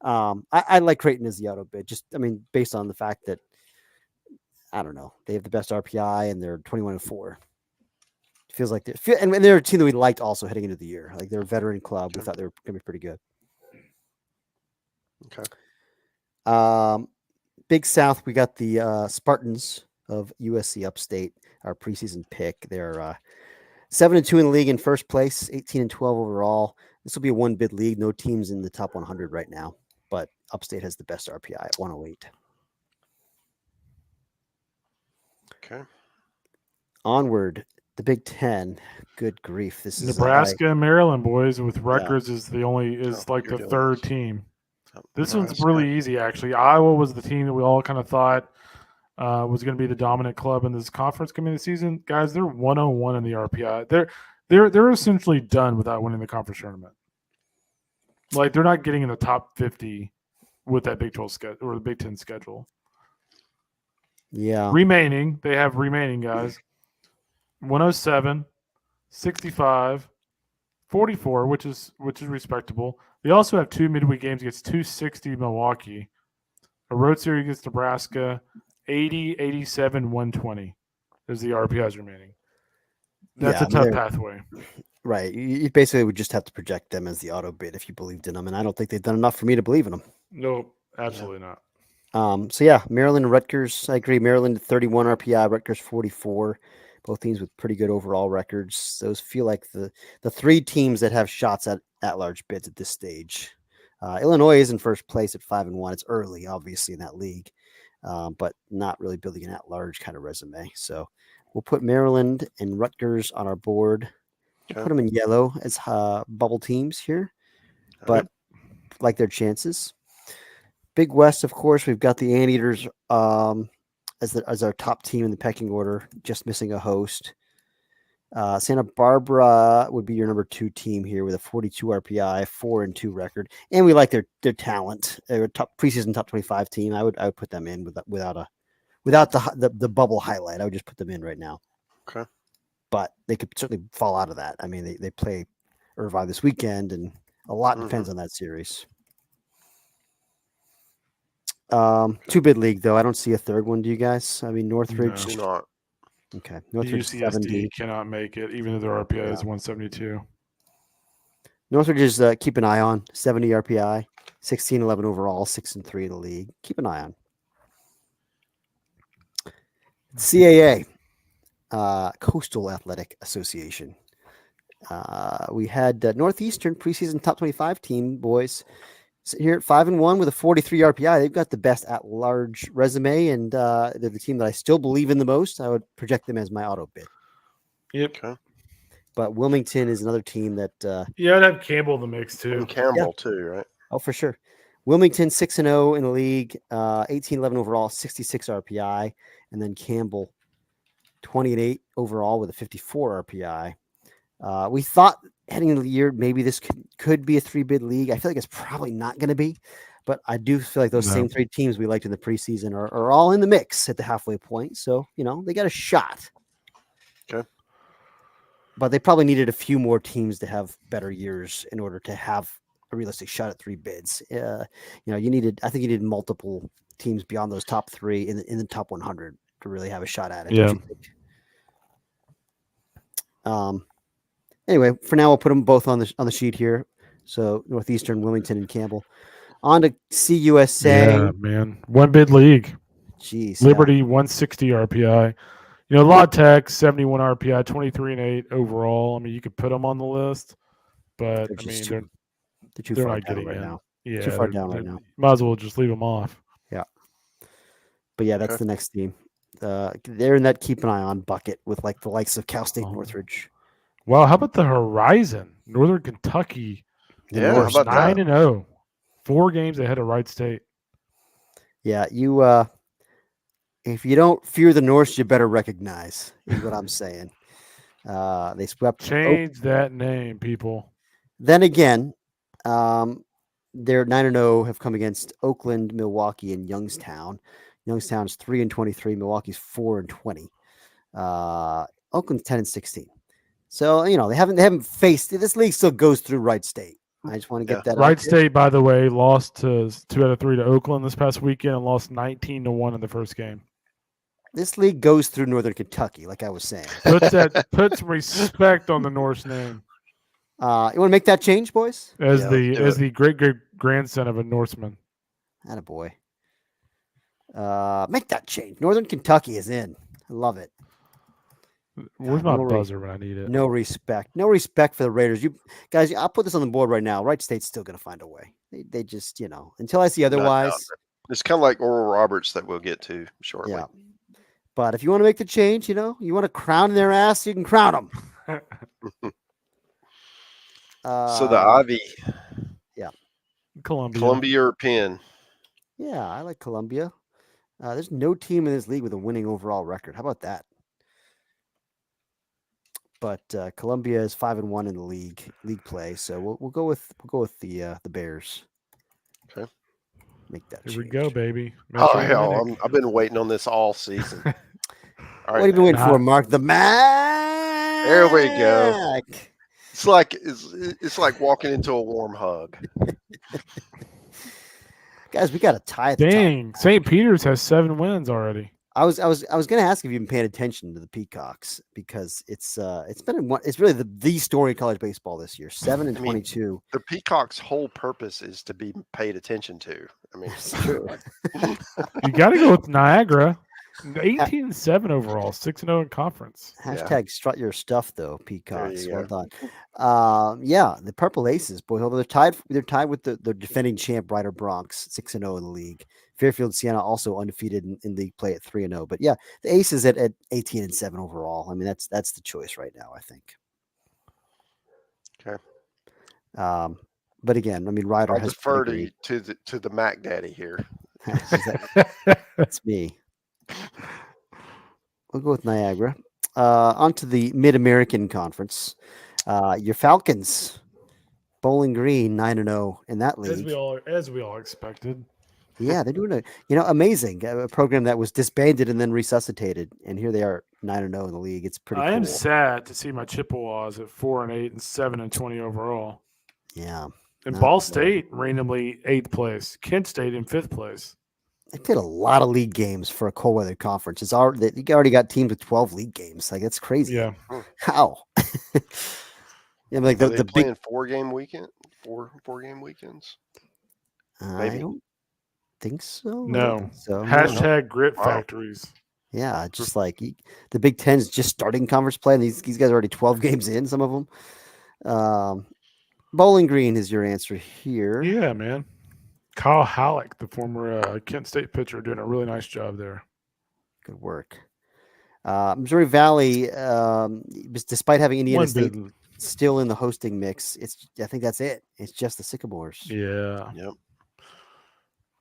I like Creighton as the auto bid. Just based on the fact that I don't know, they have the best RPI and they're 21-4. It feels like and they're a team that we liked also heading into the year. Like, they're a veteran club. We thought they were going to be pretty good. Okay. Big South, we got the Spartans of USC Upstate, our preseason pick. They're 7-2 in the league in first place, 18-12 overall. This will be a 1-bid league. No teams in the top 100 right now, but Upstate has the best RPI at 108. Okay. Onward, the Big Ten. Good grief! This is Nebraska and Maryland, boys, with Rutgers is the third team. This one's really easy, actually. Iowa was the team that we all kind of thought was going to be the dominant club in this conference coming this season. Guys, they're 101 in the RPI. They're essentially done without winning the conference tournament. Like, they're not getting in the top 50 with that Big 12 schedule or the Big 10 schedule. Yeah. They have remaining guys. 107, 65, 44, which is respectable. They also have 2 midweek games against 260 Milwaukee, a road series against Nebraska, 80, 87, 120 is the RPIs remaining. That's a tough pathway. Right. You basically would just have to project them as the auto bid if you believed in them, and I don't think they've done enough for me to believe in them. No, absolutely not. So yeah, Maryland and Rutgers. I agree. Maryland 31 RPI, Rutgers 44. Both teams with pretty good overall records. Those feel like the 3 teams that have shots at large bids at this stage. Illinois is in first place at 5-1. It's early, obviously, in that league, but not really building an at-large kind of resume. So we'll put Maryland and Rutgers on our board. We'll put them in yellow as bubble teams here, but like their chances. Big West, of course, we've got the Anteaters as our top team in the pecking order, just missing a host. Santa Barbara would be your number 2 team here with a 42 RPI, 4-2 record, and we like their talent. They're a preseason top 25 team. I would put them in without the bubble highlight. I would just put them in right now. Okay, but they could certainly fall out of that. I mean, they play Irvine this weekend, and a lot depends on that series. 2-bid league, though. I don't see a third one. Do you guys? I mean, Northridge. Do not. Okay. The Northridge UCSD 70. cannot make it, even though their RPI is 172. Northridge is keep an eye on 70 RPI, 16-11 overall, 6-3 in the league. Keep an eye on. CAA, Coastal Athletic Association. We had Northeastern preseason top 25 team boys sitting here at 5-1 with a 43 RPI. They've got the best at-large resume, and they're the team that I still believe in the most. I would project them as my auto bid. Yep. Okay. But Wilmington is another team that Yeah, I'd have Campbell in the mix too. And Campbell too, right? oh, for sure. Wilmington 6-0 in the league, 18-11 overall, 66 RPI, and then Campbell 20-8 overall with a 54 RPI. We thought heading into the year maybe this could be a 3-bid league. I feel like it's probably not going to be, but I do feel like those same 3 teams we liked in the preseason are all in the mix at the halfway point. So they got a shot. Okay. But they probably needed a few more teams to have better years in order to have a realistic shot at 3 bids. I think you needed multiple teams beyond those top 3 in the top 100 to really have a shot at it. Yeah. Anyway, for now we'll put them both on the sheet here. So Northeastern, Wilmington, and Campbell. On to CUSA. Yeah, man. 1-bid league. Jeez. Liberty 160 RPI. La Tech 71 RPI, 23-8 overall. I mean, you could put them on the list, but they're too they're far not down getting right in. now. Yeah, Too far down right now. Might as well just leave them off. Yeah. But yeah, that's the next team. They're in that keep an eye on bucket with the likes of Cal State, Northridge. Wow, how about the Horizon? Northern Kentucky. Yeah, how about 9-0. 4 games ahead of Wright State. Yeah, you if you don't fear the Norse, you better recognize, is what I'm saying. They swept. Change that name, people. Then again, they're 9-0, have come against Oakland, Milwaukee, and Youngstown. Youngstown's 3-23. Milwaukee's 4-20. Oakland's 10-16. So they haven't faced. This league still goes through Wright State. I just want to get that. Wright State, by the way, lost to 2 out of 3 to Oakland this past weekend and lost 19-1 in the first game. This league goes through Northern Kentucky, like I was saying. Put some respect on the Norse name. You want to make that change, boys? As the great grandson of a Norseman. Attaboy. Make that change. Northern Kentucky is in. I love it. Where's my buzzer when I need it? No respect. No respect for the Raiders. You guys, I'll put this on the board right now. Wright State's still going to find a way. They just, until I see otherwise. It's kind of like Oral Roberts that we'll get to shortly. Yeah. But if you want to make the change, you want to crown their ass, you can crown them. So the Ivy. Yeah. Columbia or Penn. Yeah, I like Columbia. There's no team in this league with a winning overall record. How about that? But Columbia is 5-1 in the league play, so we'll go with the Bears. Okay, make that. Here we go, baby. Hell, I've been waiting on this all season. All right, what have you been waiting for, Mark? The Mac. There we go. It's like walking into a warm hug. Guys, we got a tie. Dang, St. Peter's has 7 wins already. I was going to ask if you've been paying attention to the Peacocks because it's really the story of college baseball this year. 7-22. The Peacocks' whole purpose is to be paid attention to. I mean, it's true. You got to go with Niagara. 18-7 overall, 6-0 in conference. Hashtag strut your stuff though, Peacocks. Well done. Yeah, the Purple Aces, boy, they're tied with the defending champ Rider Bronx, 6-0 in the league. Fairfield Siena also undefeated in league play at 3-0. But yeah, the Aces at 18-7 overall. I mean, that's the choice right now, I think. Okay. But again, I mean, Rider has defer to the Mac Daddy here. That's me. We'll go with Niagara. On to the Mid-American Conference. Your Falcons, Bowling Green, 9-0 in that league. As we all expected. Yeah, they're doing amazing. A program that was disbanded and then resuscitated, and here they are, 9-0 in the league. It's pretty. I am sad to see my Chippewas at 4-8 and 7-20 overall. Yeah. And Ball State randomly 8th place. Kent State in 5th place. They played a lot of league games for a cold weather conference. You already got teams with 12 league games. Like, that's crazy. Yeah. How? Yeah, like Are they the big. playing 4-game weekend? Four-game weekends? I Maybe. don't think so. I don't No. think so. No. Hashtag grit Wow. factories. Yeah, just like the Big Ten is just starting conference play, and these guys are already 12 games in. Some of them. Bowling Green is your answer here. Yeah, man. Kyle Halleck, the former Kent State pitcher, doing a really nice job there. Good work. Missouri Valley, despite having Indiana One State bid. still in the hosting mix, I think that's it. It's just the Sycamores. Yeah. Yep.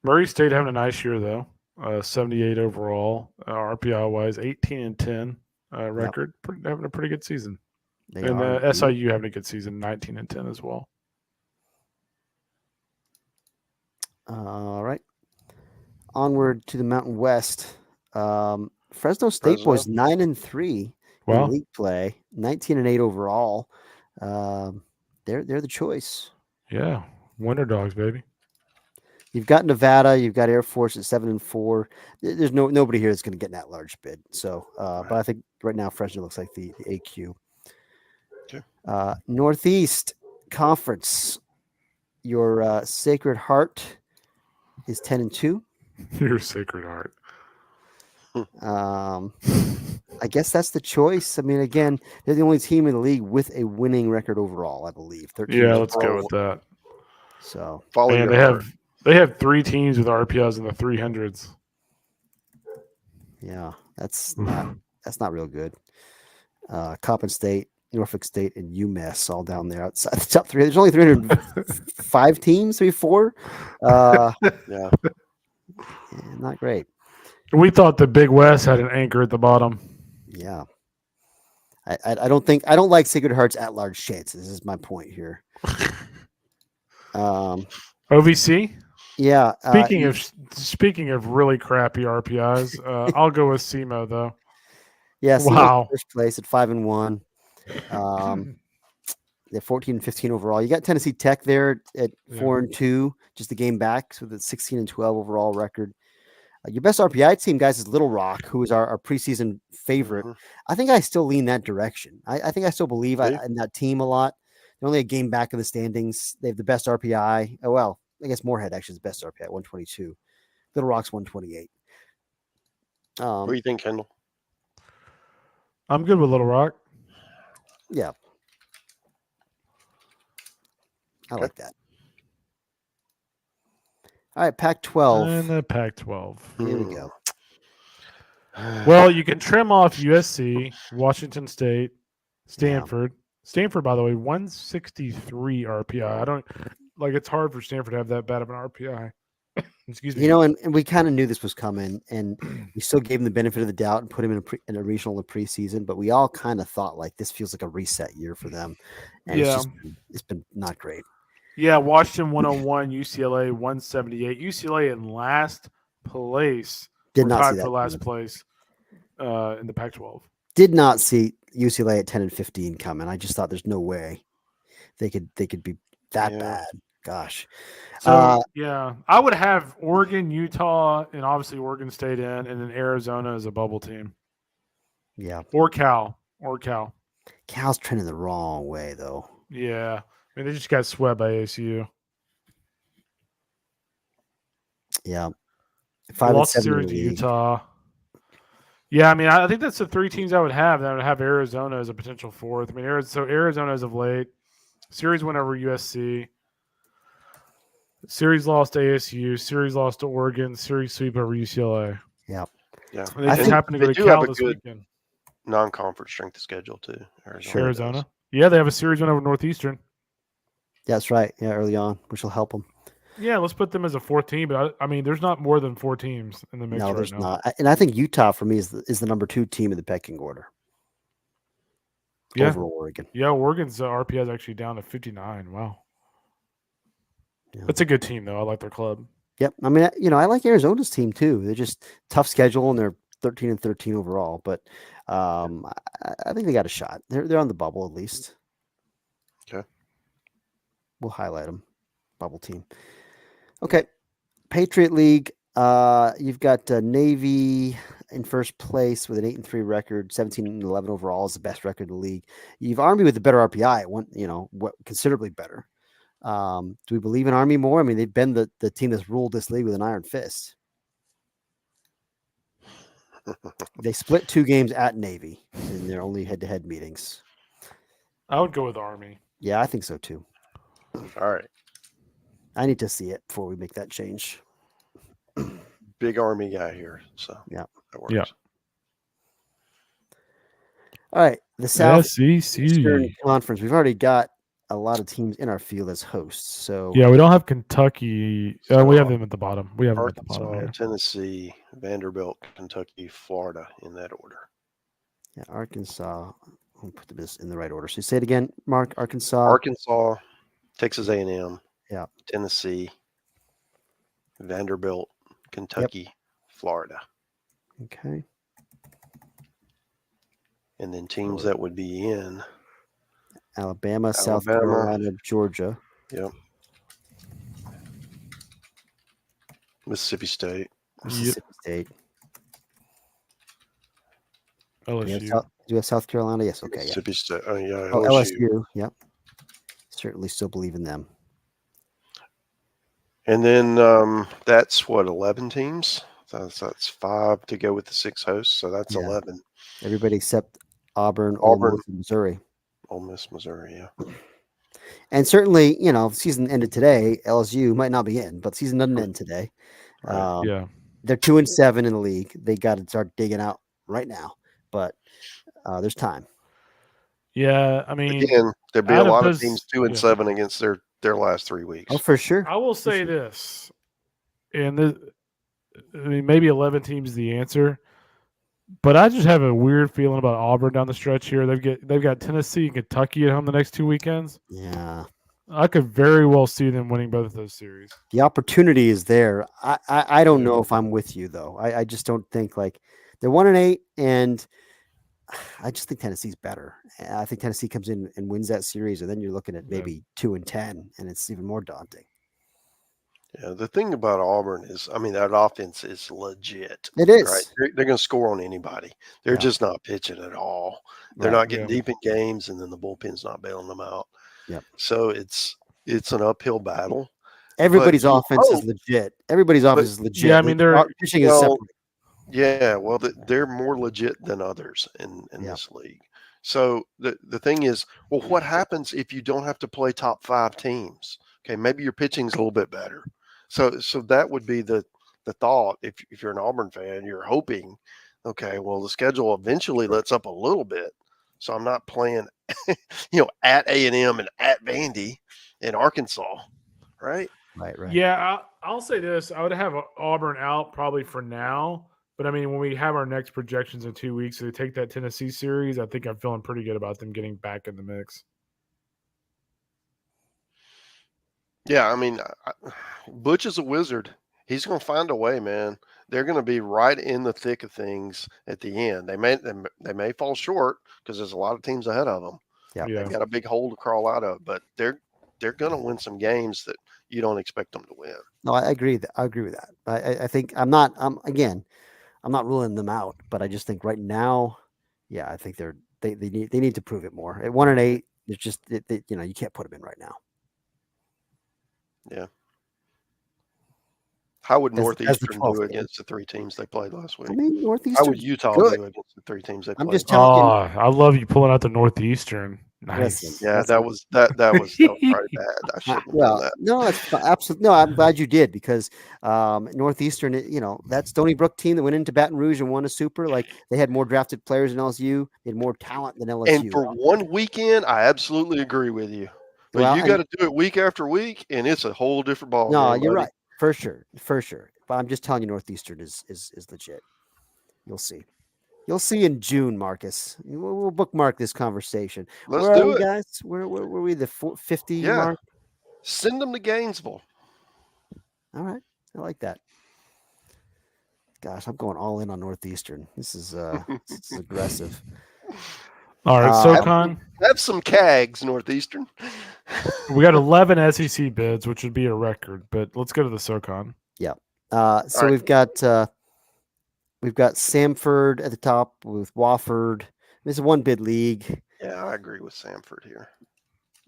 Murray State having a nice year though. 78 overall, RPI wise, 18-10 record. Having a pretty good season. They And are. SIU having a good season, 19-10 as well. All right. Onward to the Mountain West. Fresno State boys 9-3 Wow. in league play, 19-8 overall. They're the choice. Yeah, Winter Dogs, baby. You've got Nevada, you've got Air Force at 7-4. There's nobody here that's going to get in that large bid. So, but I think right now Fresno looks like the AQ. Okay. Northeast Conference. Your Sacred Heart is 10-2. Your Sacred Heart. I guess that's the choice. I mean, again, they're the only team in the league with a winning record overall, I believe. 13. Yeah, let's go with that. So, and they have 3 teams with RPIs in the 300s. Yeah, that's not real good. Coppin State, Norfolk State, and UMass all down there outside the top 3. There's only 305 teams, 3-4. Yeah, not great. We thought the Big West had an anchor at the bottom. Yeah. I don't like Sacred Heart's at-large chances. This is my point here. OVC? Yeah. Speaking of really crappy RPIs, I'll go with SEMO though. Yeah. Wow. First place at 5-1. They're 14-15 overall. You got Tennessee Tech there at 4-2, just a game back, so that's 16-12 overall record. Your best RPI team, guys, is Little Rock, who is our preseason favorite. Mm-hmm. I think I still lean that direction. I think I still believe in that team a lot. They're only a game back in the standings. They have the best RPI. Oh, well, I guess Moorhead actually is the best RPI, 122. Little Rock's 128. what do you think, Kendall? I'm good with Little Rock. Yeah. I like that. All right, Pac-12. And the Pac-12. Here we go. Well, you can trim off USC, Washington State, Stanford. Stanford, by the way, 163 RPI. It's hard for Stanford to have that bad of an RPI. Excuse me. And we kind of knew this was coming, and we still gave him the benefit of the doubt and put him in a regional in the preseason, but we all kind of thought like this feels like a reset year for them. And it's been not great. Yeah, Washington 101, UCLA 178. UCLA in last place. Did not see that for last place in the Pac-12. Did not see UCLA at 10-15 coming. I just thought there's no way they could be that bad. Gosh. So I would have Oregon, Utah, and obviously Oregon State in, and then Arizona as a bubble team. Yeah. Or Cal. Cal's trending the wrong way though. Yeah. I mean, they just got swept by ASU. Yeah. 5-7 series to Utah. Yeah, I mean, I think that's the 3 teams I would have. I would have Arizona as a potential 4th. I mean, Arizona as of late. Series win over USC. Series lost to ASU. Series lost to Oregon. Series sweep over UCLA. Yeah. Yeah. And they just happen to go to Cal this weekend. Non-conference strength of schedule too. Arizona. Yeah, they have a series win over Northeastern. That's right. Yeah, early on, which will help them. Yeah, let's put them as a 4th team. But I mean, there's not more than 4 teams in the mix. No, there's not. And I think Utah for me is the number 2 team in the pecking order. Over Oregon. Yeah, Oregon's RPI is actually down to 59. Wow. Yeah. That's a good team, though. I like their club. Yep. I mean, I like Arizona's team too. They're just tough schedule and they're 13-13 overall. But I think they got a shot. They're on the bubble at least. Okay. We'll highlight them. Bubble team. Okay. Patriot League. You've got Navy in first place with an 8-3 record, 17-11 overall is the best record in the league. You've Army with the better RPI, considerably better. Do we believe in Army more? I mean, they've been the team that's ruled this league with an iron fist. They split 2 games at Navy in their only head-to-head meetings. I would go with Army. Yeah, I think so too. All right. I need to see it before we make that change. Big Army guy here. So yeah, that works. Yeah. All right. The South SEC Eastern Conference. We've already got a lot of teams in our field as hosts. So yeah, we don't have Kentucky. We have them at the bottom. We have them at the Arkansas, bottom here. Tennessee, Vanderbilt, Kentucky, Florida in that order. Yeah, Arkansas. Let me put this in the right order. So say it again, Mark. Arkansas, Texas A&M, yeah, Tennessee, Vanderbilt, Kentucky, Florida. Okay. And then teams that would be in Alabama, South Carolina, Georgia. Yep. Mississippi State. LSU. Do you have South Carolina? Yes. Okay. Mississippi State. Oh, yeah. LSU. Yep. Certainly still believe in them. And then that's what, 11 teams? That's 5 to go with the 6 hosts. So that's 11. Everybody except Auburn, Ole Miss, and Missouri. Ole Miss, Missouri, yeah. And certainly, if the season ended today, LSU might not be in, but the season doesn't end today. Right. Yeah. They're 2-7 in the league. They got to start digging out right now, but there's time. Yeah, I mean, again, there'd be a lot of teams 2-7 against their last 3 weeks. Oh, for sure. I will say this, and maybe 11 teams is the answer, but I just have a weird feeling about Auburn down the stretch here. They've got Tennessee and Kentucky at home the next 2 weekends. Yeah, I could very well see them winning both of those series. The opportunity is there. I don't know if I'm with you though. I just don't think they're 1-8, and I just think Tennessee's better. I think Tennessee comes in and wins that series, and then you're looking at maybe 2-10, and it's even more daunting. Yeah, the thing about Auburn is, that offense is legit. It is. Right? They're going to score on anybody. They're just not pitching at all. They're not getting deep in games, and then the bullpen's not bailing them out. Yep. So it's an uphill battle. Everybody's offense is legit. Yeah, I mean, they're pitching is separate. Yeah, well, they're more legit than others in this league. So the thing is, well, what happens if you don't have to play top 5 teams? Okay, maybe your pitching's a little bit better. So that would be the thought. If you're an Auburn fan, you're hoping, okay, well, the schedule eventually lets up a little bit. So I'm not playing, at A&M and at Vandy in Arkansas, right? Right. Yeah, I'll say this. I would have Auburn out probably for now. But, I mean, when we have our next projections in 2 weeks, so they take that Tennessee series, I think I'm feeling pretty good about them getting back in the mix. Yeah, Butch is a wizard. He's going to find a way, man. They're going to be right in the thick of things at the end. They may fall short because there's a lot of teams ahead of them. Yeah. They've got a big hole to crawl out of, but they're going to win some games that you don't expect them to win. No, I agree. I agree with that. I think I'm not ruling them out, but I just think right now, I think they need to prove it more. At 1-8, it's just you can't put them in right now. Yeah. How would Northeastern do against the 3 teams they played last week? Northeastern. How would Utah do against the 3 teams they played? I'm just telling you. I love you pulling out the Northeastern. Nice. Listen, yeah, that was probably bad. I shouldn't have done that. No, that's absolutely no. I'm glad you did because Northeastern, that Stony Brook team that went into Baton Rouge and won a super, they had more drafted players than LSU. They had more talent than LSU. And for one weekend, I absolutely agree with you. But you got to do it week after week, and it's a whole different ball. No, you're right. For sure. But I'm just telling you, Northeastern is legit. You'll see. You'll see in June, Marcus. We'll bookmark this conversation. Let's Where do are it, we, guys. Where were we? The 50 mark? Send them to Gainesville. All right. I like that. Gosh, I'm going all in on Northeastern. This is aggressive. All right, SoCon. Have some CAGs, Northeastern. We got 11 SEC bids, which would be a record, but let's go to the SoCon. Yeah. So right. we've got Samford at the top with Wofford. This is a one bid league. Yeah, I agree with Samford here.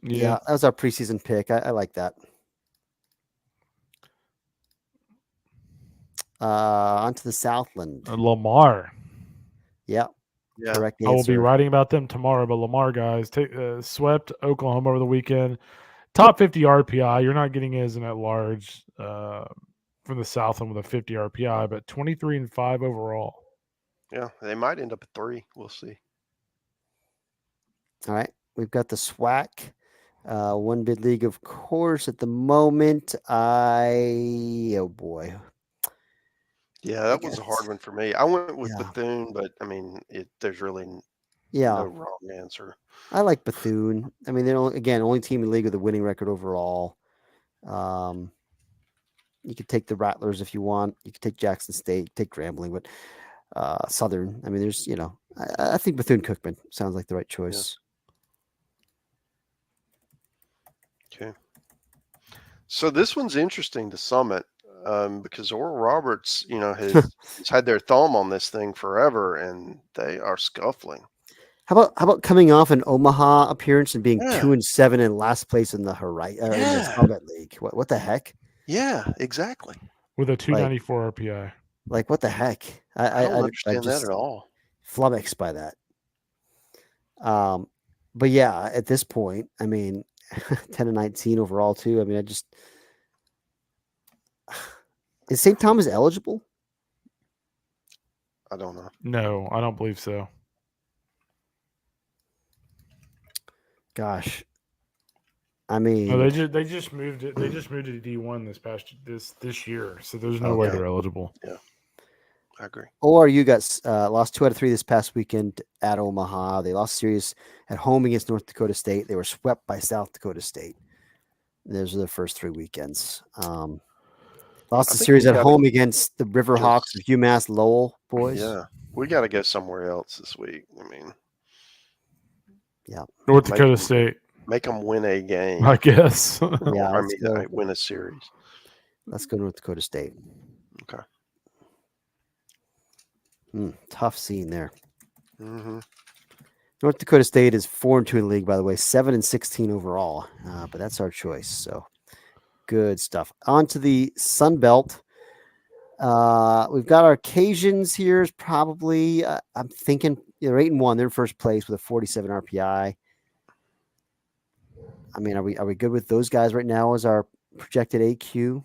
Yeah, that was our preseason pick. I like that. Onto the Southland. Lamar. Yeah, Yeah. correct I will be answer. writing about them tomorrow, but Lamar guys swept Oklahoma over the weekend. Top 50 RPI. You're not getting as an at large from the Southland with a 50 RPI, but 23-5 overall. Yeah, they might end up at 3. We'll see. All right, we've got the SWAC. One bid league, of course, at the moment. Oh boy. Yeah, that was a hard one for me. I went with Yeah. Bethune, but I mean, there's really Yeah. no wrong answer. I like Bethune. I mean, they're only team in the league with a winning record overall. You could take the Rattlers if you want. You could take Jackson State, take Grambling, but Southern. I mean, there's I think Bethune Cookman sounds like the right choice. Yeah. Okay. So this one's interesting to Summit because Oral Roberts, has had their thumb on this thing forever, and they are scuffling. How about coming off an Omaha appearance and being Yeah. 2-7 in last place in the in the Summit League? What the heck? Yeah, exactly. With a 294 RPI. Like what the heck? I don't understand that at all. Flummoxed by that. But yeah, at this point, I mean, 10-19 overall too. I mean, is St. Thomas eligible? I don't know. No, I don't believe so. Gosh, I mean, no, they just moved it. They just moved it to D1 this year, so there's no way they're eligible. Yeah, I agree. ORU got lost 2 out of 3 this past weekend at Omaha. They lost series at home against North Dakota State. They were swept by South Dakota State. Those are the first 3 weekends. Lost the series at home against the Riverhawks of UMass Lowell boys. Yeah, we got to go somewhere else this week. I mean, yeah, North Dakota State. Make them win a game, I guess. Yeah, win a series. Let's go North Dakota State. Okay. Tough scene there. Mm-hmm. North Dakota State is 4-2 in the league, by the way, 7-16 overall. But that's our choice. So good stuff. On to the Sun Belt. We've got our Cajuns here. Is probably I'm thinking they're 8-1. They're in first place with a 47 RPI. I mean, are we good with those guys right now as our projected AQ?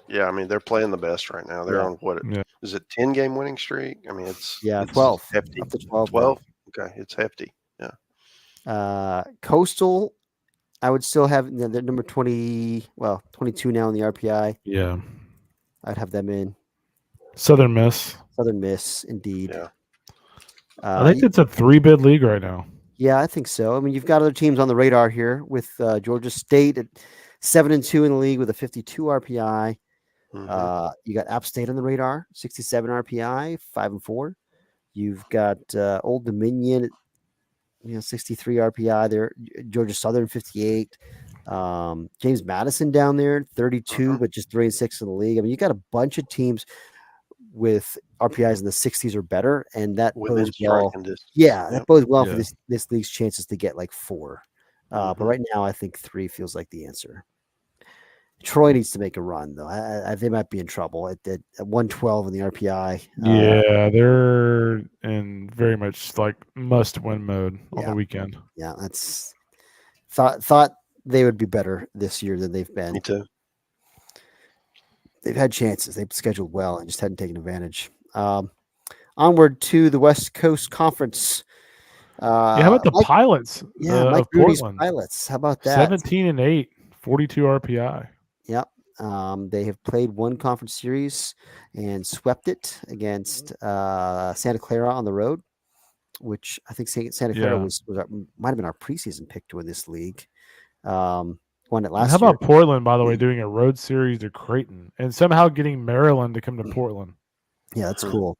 Yeah, I mean they're playing the best right now. They're on what is it 10-game winning streak? I mean it's 12. hefty. Up to 12. 12. Okay, it's hefty. Yeah. Coastal, I would still have they're number 22 now in the RPI. Yeah, I'd have them in. Southern Miss, indeed. Yeah. I think it's a 3-bid league right now. Yeah, I think so. I mean, you've got other teams on the radar here with Georgia State at 7-2 in the league with a 52 RPI. Mm-hmm. You got App State on the radar, 67 RPI, 5-4. You've got Old Dominion, 63 RPI there. Georgia Southern, 58. James Madison down there, 32, but just 3-6 in the league. I mean, you got a bunch of teams with RPIs in the 60s or better, and that bodes well. Yeah, that bodes well for this league's chances to get like 4. But right now, I think 3 feels like the answer. Troy needs to make a run, though. They might be in trouble at 112 in the RPI. Yeah, they're in very much like must-win mode on the weekend. Yeah, that's thought they would be better this year than they've been. Me too. They've had chances. They've scheduled well and just hadn't taken advantage. Onward to the West Coast Conference. How about the Pilots? Yeah, Mike Rudy's Pilots. How about that? 17-8, 42 RPI. Yep. They have played one conference series and swept it against Santa Clara on the road, which I think Santa Clara might have been our preseason pick to win this league. Won it last year. How about Portland, by the way, doing a road series to Creighton and somehow getting Maryland to come to Portland? Yeah, that's cool.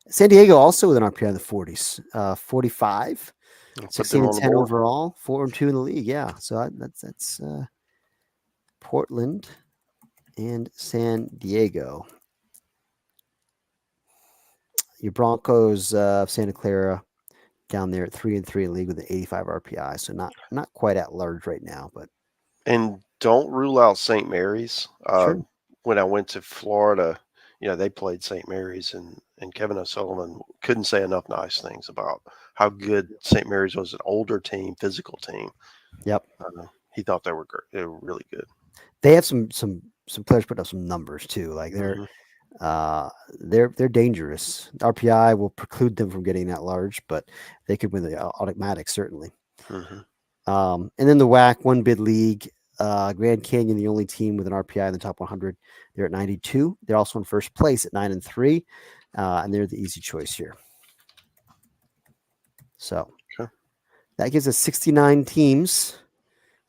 San Diego also with an RPI in the 40s, 45, 16-10 overall, 4-2 in the league. Yeah, so that's Portland. and San Diego. Your Broncos of Santa Clara down there at 3-3 in league with an 85 RPI, so not quite at large right now, but And don't rule out St. Mary's. sure. When I went to Florida, they played St. Mary's, and Kevin O'Sullivan couldn't say enough nice things about how good St. Mary's was. An older team, physical team. Yep. He thought they were great. They were really good. They have some players put up some numbers too. Like they're dangerous. RPI will preclude them from getting that large, but they could win the automatic certainly. Mm-hmm. And then the WAC one bid league, Grand Canyon, the only team with an RPI in the top 100. They're at 92. They're also in first place at 9-3, and they're the easy choice here. So that gives us 69 teams.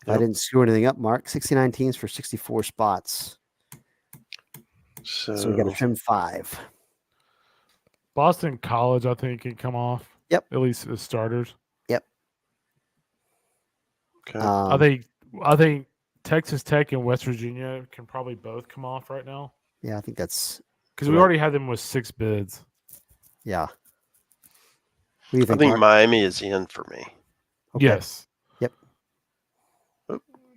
Yep. I didn't screw anything up, Mark. 69 teams for 64 spots. So we got to trim 5. Boston College, I think, can come off. Yep. At least as starters. Yep. Okay. I think Texas Tech and West Virginia can probably both come off right now. Yeah, I think that's because we already had them with 6 bids. Yeah. What do you think, I think Mark? Miami is in for me. Okay. Yes. Yep.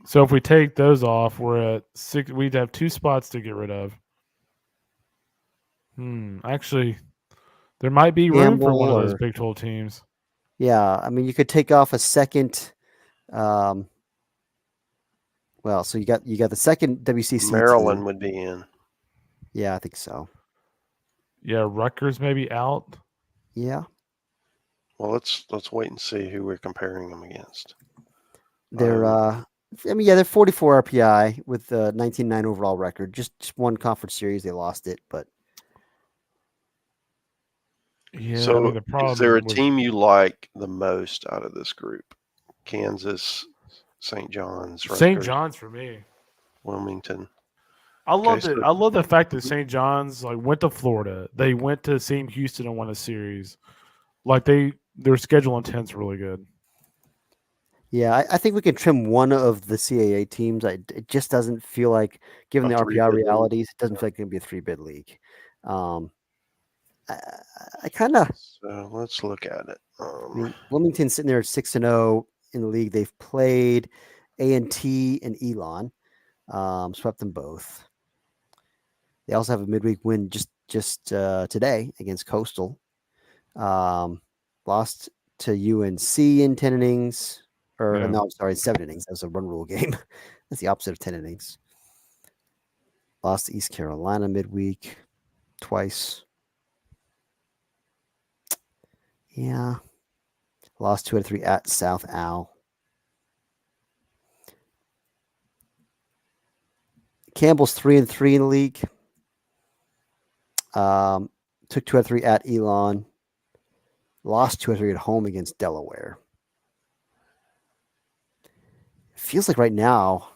So if we take those off, we're at 6. We'd have 2 spots to get rid of. Actually, there might be room for one of those Big 12 teams. Yeah, I mean, you could take off a second. Well, so you got the second WCC. Maryland team. would be in. Yeah, I think so. Yeah, Rutgers may be out. Yeah. Well, let's wait and see who we're comparing them against. They're they're 44 RPI with a 19-9 overall record. Just one conference series, they lost it, but yeah. So, the problem is there a team you like the most out of this group? Kansas, St. John's, Rutgers, St. John's for me. Wilmington. I love it. I love the fact that St. John's went to Florida. They went to Sam Houston and won a series. Their schedule intent's really good. Yeah, I think we can trim one of the CAA teams. It just doesn't feel like, given the RPI realities, it doesn't feel like it's going to be a 3-bid league. I kind of. So let's look at it. Wilmington's sitting there at 6-0 in the league. They've played A&T and Elon, swept them both. They also have a midweek win just today against Coastal. Lost to UNC in 10 innings. No, I'm sorry, 7 innings. That was a run rule game. That's the opposite of 10 innings. Lost to East Carolina midweek twice. Yeah. Lost 2 out of 3 at South Al. Campbell's 3-3 in the league. Took 2 out of 3 at Elon. Lost 2 out of 3 at home against Delaware. Feels like right now,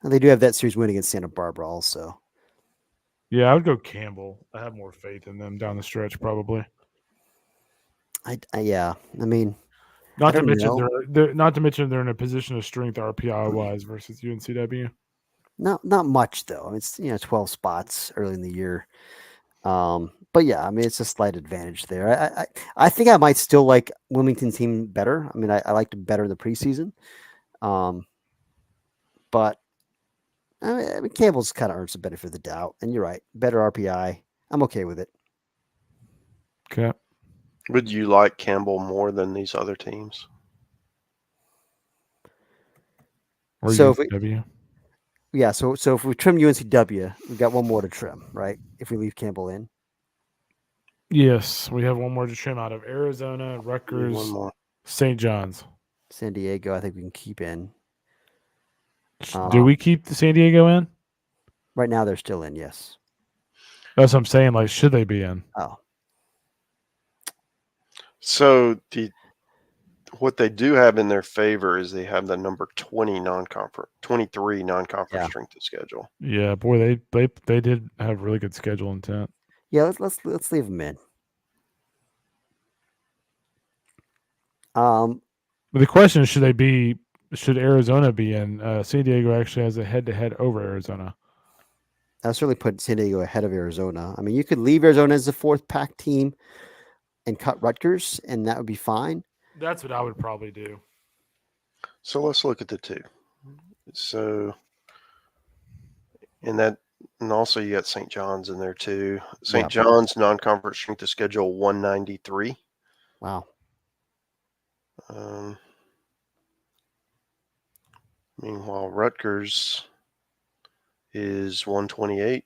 they do have that series win against Santa Barbara also. Yeah, I would go Campbell. I have more faith in them down the stretch, probably. Yeah, I mean, not to mention they're in a position of strength RPI wise versus UNCW. Not much though. I mean, it's 12 spots early in the year. But yeah, I mean, it's a slight advantage there. I think I might still like Wilmington's team better. I mean, I liked it better in the preseason. But I mean, Campbell's kind of earns the benefit of the doubt. And you're right, better RPI. I'm okay with it. Okay. Would you like Campbell more than these other teams? Or so UNCW? So if we trim UNCW, we've got one more to trim, right? If we leave Campbell in. Yes, we have one more to trim out of Arizona, Rutgers, St. John's. San Diego, I think we can keep in. Do we keep the San Diego in? Right now, they're still in, yes. That's what I'm saying. Should they be in? Oh. So what they do have in their favor is they have the number 23 non-conference strength of schedule. Yeah, boy, they did have really good schedule intent. Yeah, let's leave them in. But the question is, should Arizona be in? San Diego actually has a head-to-head over Arizona. I'll certainly put San Diego ahead of Arizona. I mean, you could leave Arizona as the fourth pack team and cut Rutgers, and that would be fine. That's what I would probably do. So let's look at the two. So, and also you got St. John's in there too. St. Yeah. John's non-conference strength of schedule 193. Wow. Meanwhile, Rutgers is 128.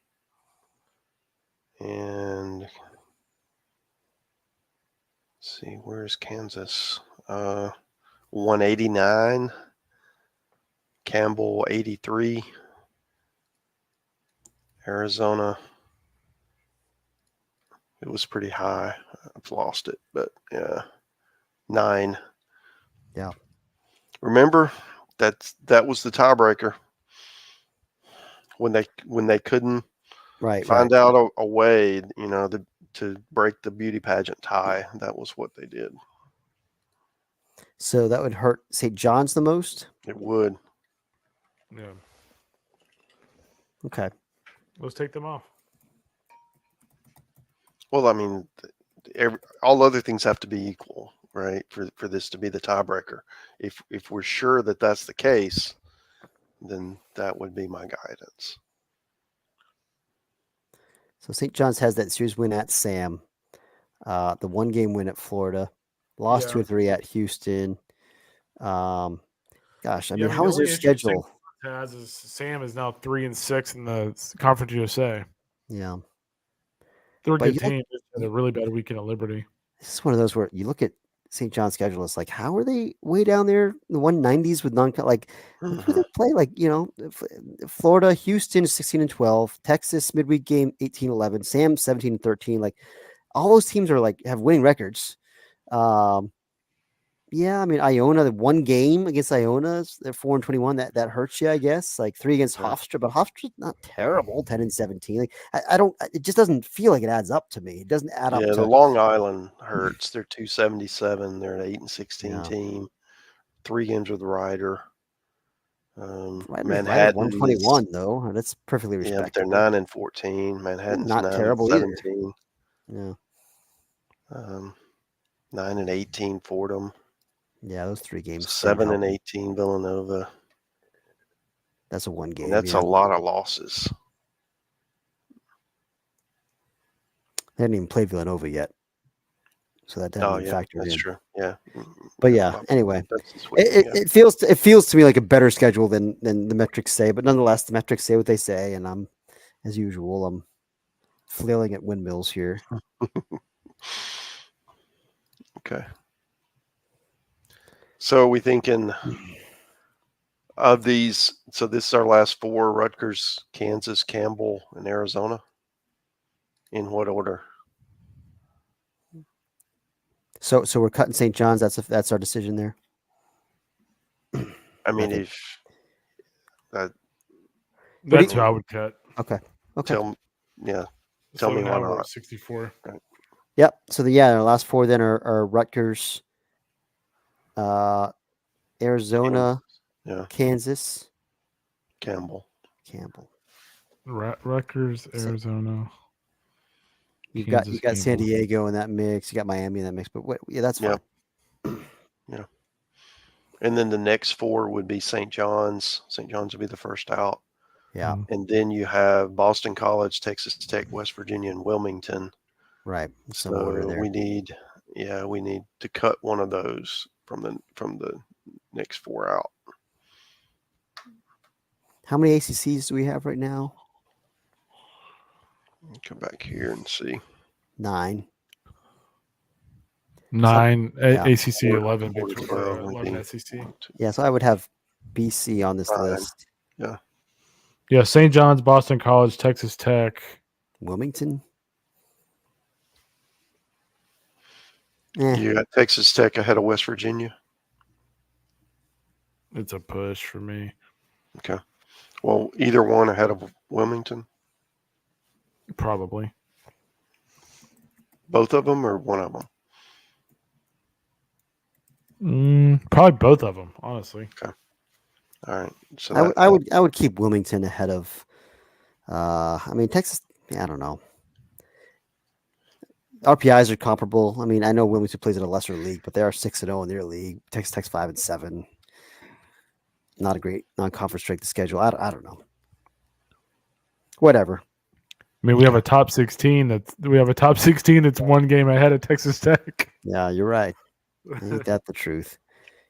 And let's see, where's Kansas? 189. Campbell 83. Arizona, it was pretty high. I've lost it, but yeah, 9. Yeah. Remember that was the tiebreaker when they couldn't find out a way, to break the beauty pageant tie. That was what they did. So that would hurt St. John's the most? It would. Yeah. Okay. Let's take them off. Well, I mean, all other things have to be equal, right? For this to be the tiebreaker. If we're sure that that's the case, then that would be my guidance. So St. John's has that series win at Sam, the 1-game win at Florida, lost 2 or 3 at Houston. Gosh, I mean, how is their schedule? Sam is now 3-6 in the Conference USA. Yeah, they're a good team. They had a really bad weekend at Liberty. This is one of those where you look at St. John's schedule. It's like, how are they way down there in the 190s with like who they play? Like, Florida, Houston 16-12, Texas midweek game 18-11, Sam 17-13. Like, all those teams are like have winning records. Yeah, I mean, Iona, the 1 game against Iona, they're 4-21. That hurts you, I guess. Like 3 against Hofstra, but Hofstra's not terrible, 10-17. Like I don't, it just doesn't feel like it adds up to me. It doesn't add up. Yeah, the Long Island hurts. They're 277. They're an 8-16 team. 3 games with Ryder. Manhattan 121 though. That's perfectly respectable. Yeah, but they're 9-14. Manhattan's not terrible 9-17. Either. Yeah. 9-18 Fordham. Yeah, those 3 games. 7-18 Villanova. That's a 1 game. And that's a lot of losses. They hadn't even played Villanova yet, so that doesn't factor in. That's true. Yeah. But yeah, anyway, it feels to me like a better schedule than the metrics say. But nonetheless, the metrics say what they say, and I'm, as usual, I'm flailing at windmills here. Okay. So are we thinking of these? So this is our last 4: Rutgers, Kansas, Campbell, and Arizona. In what order? So we're cutting St. John's. That's our decision there. I mean, that's who I would cut. Okay. Tell me why not. 64. Right. Yep. So our last 4 then are Rutgers, Arizona, Kansas, Campbell. Rutgers, Arizona. You got San Diego in that mix. You got Miami in that mix. But that's fine. Yeah. And then the next 4 would be St. John's. St. John's would be the first out. Yeah. And then you have Boston College, Texas Tech, West Virginia, and Wilmington. Right. So we need to cut one of those from the next 4 out. How many ACCs do we have right now? Come back here and see. 9. 9 ACC, 11 Big 12, 11 SEC. Yeah, so I would have BC on this list. Yeah. Yeah, St. John's, Boston College, Texas Tech. Wilmington. You got Texas Tech ahead of West Virginia. It's a push for me. Okay. Well, either one ahead of Wilmington? Probably. Both of them or one of them? Probably both of them, honestly. Okay. All right. So I would keep Wilmington ahead of I mean, Texas, I don't know. RPIs are comparable. I mean, I know Wilmington plays in a lesser league, but they are 6-0 in their league. Texas Tech's 5-7. Not a great non-conference strength of schedule. I don't know. Whatever. I mean, we have a top 16 that's one game ahead of Texas Tech. Yeah, you're right. Ain't that the truth?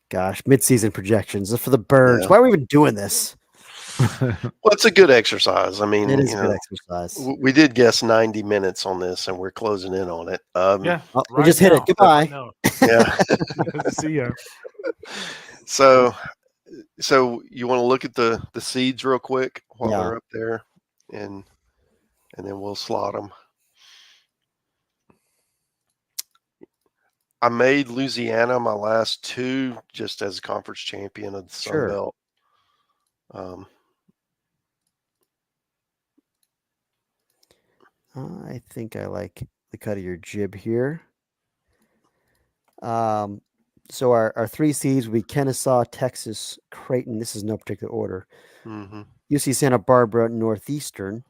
Gosh, midseason projections for the birds. Why are we even doing this? Well, it's a good exercise. I mean, It is a good exercise. We did guess 90 minutes on this, and we're closing in on it. Yeah, we just hit it. Goodbye. Yeah. See ya. So you want to look at the seeds real quick while they're up there, and then we'll slot them. I made Louisiana my last two just as a conference champion of the Sun Belt. I think I like the cut of your jib here. So our three seeds would be Kennesaw, Texas, Creighton. This is no particular order. Mm-hmm. UC Santa Barbara, Northeastern,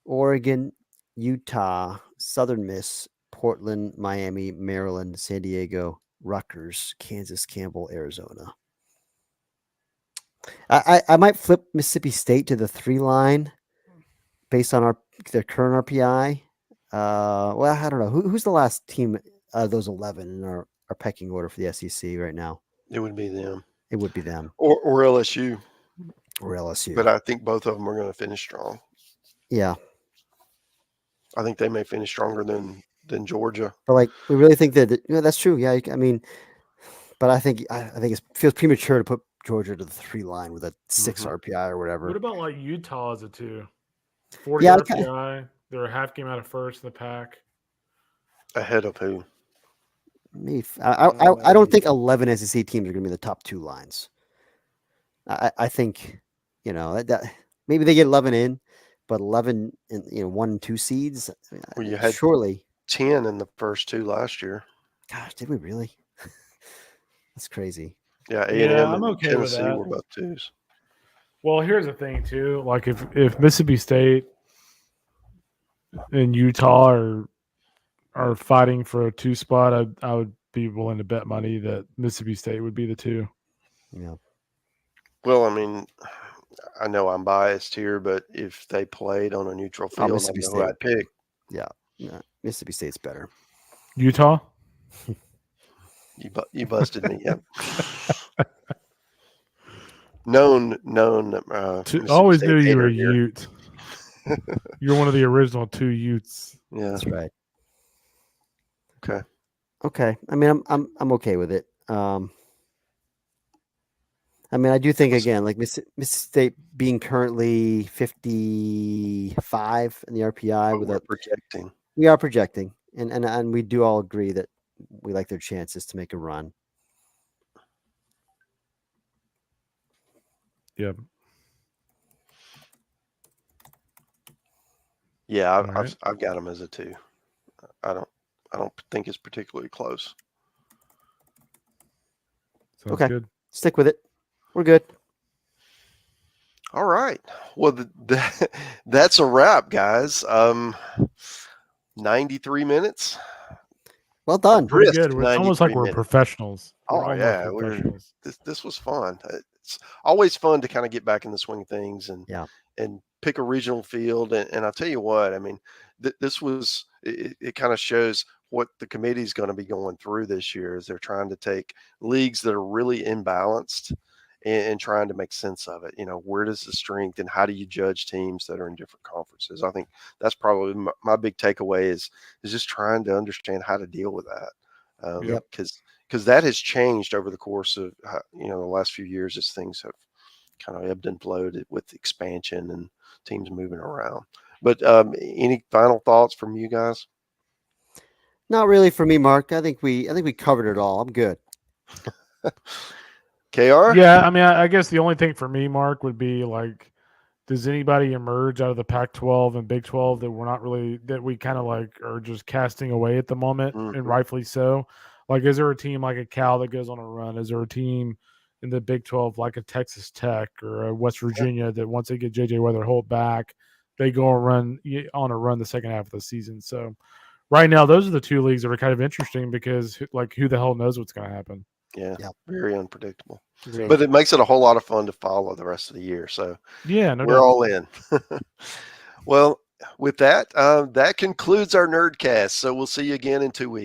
Oregon, Utah, Southern Miss, Portland, Miami, Maryland, San Diego, Rutgers, Kansas, Campbell, Arizona. I might flip Mississippi State to the 3 line based on their current RPI. Well, I don't know. Who's the last team out of those 11 in our pecking order for the SEC right now? It would be them. It would be them. Or LSU. Or LSU. But I think both of them are going to finish strong. Yeah. I think they may finish stronger than Georgia. But like, we really think that that's true. Yeah, I mean, but I think it feels premature to put Georgia to the 3 line with a 6 RPI or whatever. What about like Utah as a 2? 40 RPI. They're a half game out of first in the pack. Ahead of who? Me. I don't think 11 SEC teams are going to be the top 2 lines. I think, that maybe they get 11 in, but 11 in 1 and 2 seeds. Well, you had surely 10 in the first 2 last year. Gosh, did we really? That's crazy. Yeah, A&M I'm okay and with Tennessee that. were both 2s. Well, here's the thing too. Like if Mississippi State and Utah are fighting for a 2 spot, I would be willing to bet money that Mississippi State would be the 2. Yeah. Well, I mean, I know I'm biased here, but if they played on a neutral field, I know who I'd pick. Yeah, Mississippi State's better. Utah? You busted me. Yep. known. Always knew you were a Ute. You're one of the original 2 Utes. Yeah, that's right. Okay. I mean, I'm okay with it. I mean, I do think again, like Mississippi State being currently 55 in the RPI, we are projecting, and we do all agree that we like their chances to make a run. Yep. Yeah, I've got them as a 2. I don't think it's particularly close. Sounds good. Stick with it. We're good. All right. Well, that's a wrap, guys. 93 minutes. Well done. Pretty good. It's almost like we're professionals. This was fun. It's always fun to kind of get back in the swing of things and pick a regional field. And I'll tell you what, I mean, this was it kind of shows what the committee is going to be going through this year as they're trying to take leagues that are really imbalanced and trying to make sense of it. Where does the strength and how do you judge teams that are in different conferences? I think that's probably my big takeaway is just trying to understand how to deal with that. Because that has changed over the course of, the last few years as things have kind of ebbed and flowed with expansion and teams moving around. But any final thoughts from you guys? Not really for me, Mark. I think we covered it all. I'm good. KR? Yeah, I mean, I guess the only thing for me, Mark, would be like, does anybody emerge out of the Pac-12 and Big 12 that we kind of like are just casting away at the moment, and rightfully so? Like, is there a team like a Cal that goes on a run? Is there a team in the Big 12 like a Texas Tech or a West Virginia that once they get J.J. Weatherholt back, they go on a run the second half of the season. So right now, those are the two leagues that are kind of interesting because like who the hell knows what's going to happen. Yeah, very unpredictable. Great. But it makes it a whole lot of fun to follow the rest of the year. So yeah, no we're doubt. all in. Well, with that, that concludes our Nerdcast. So we'll see you again in 2 weeks.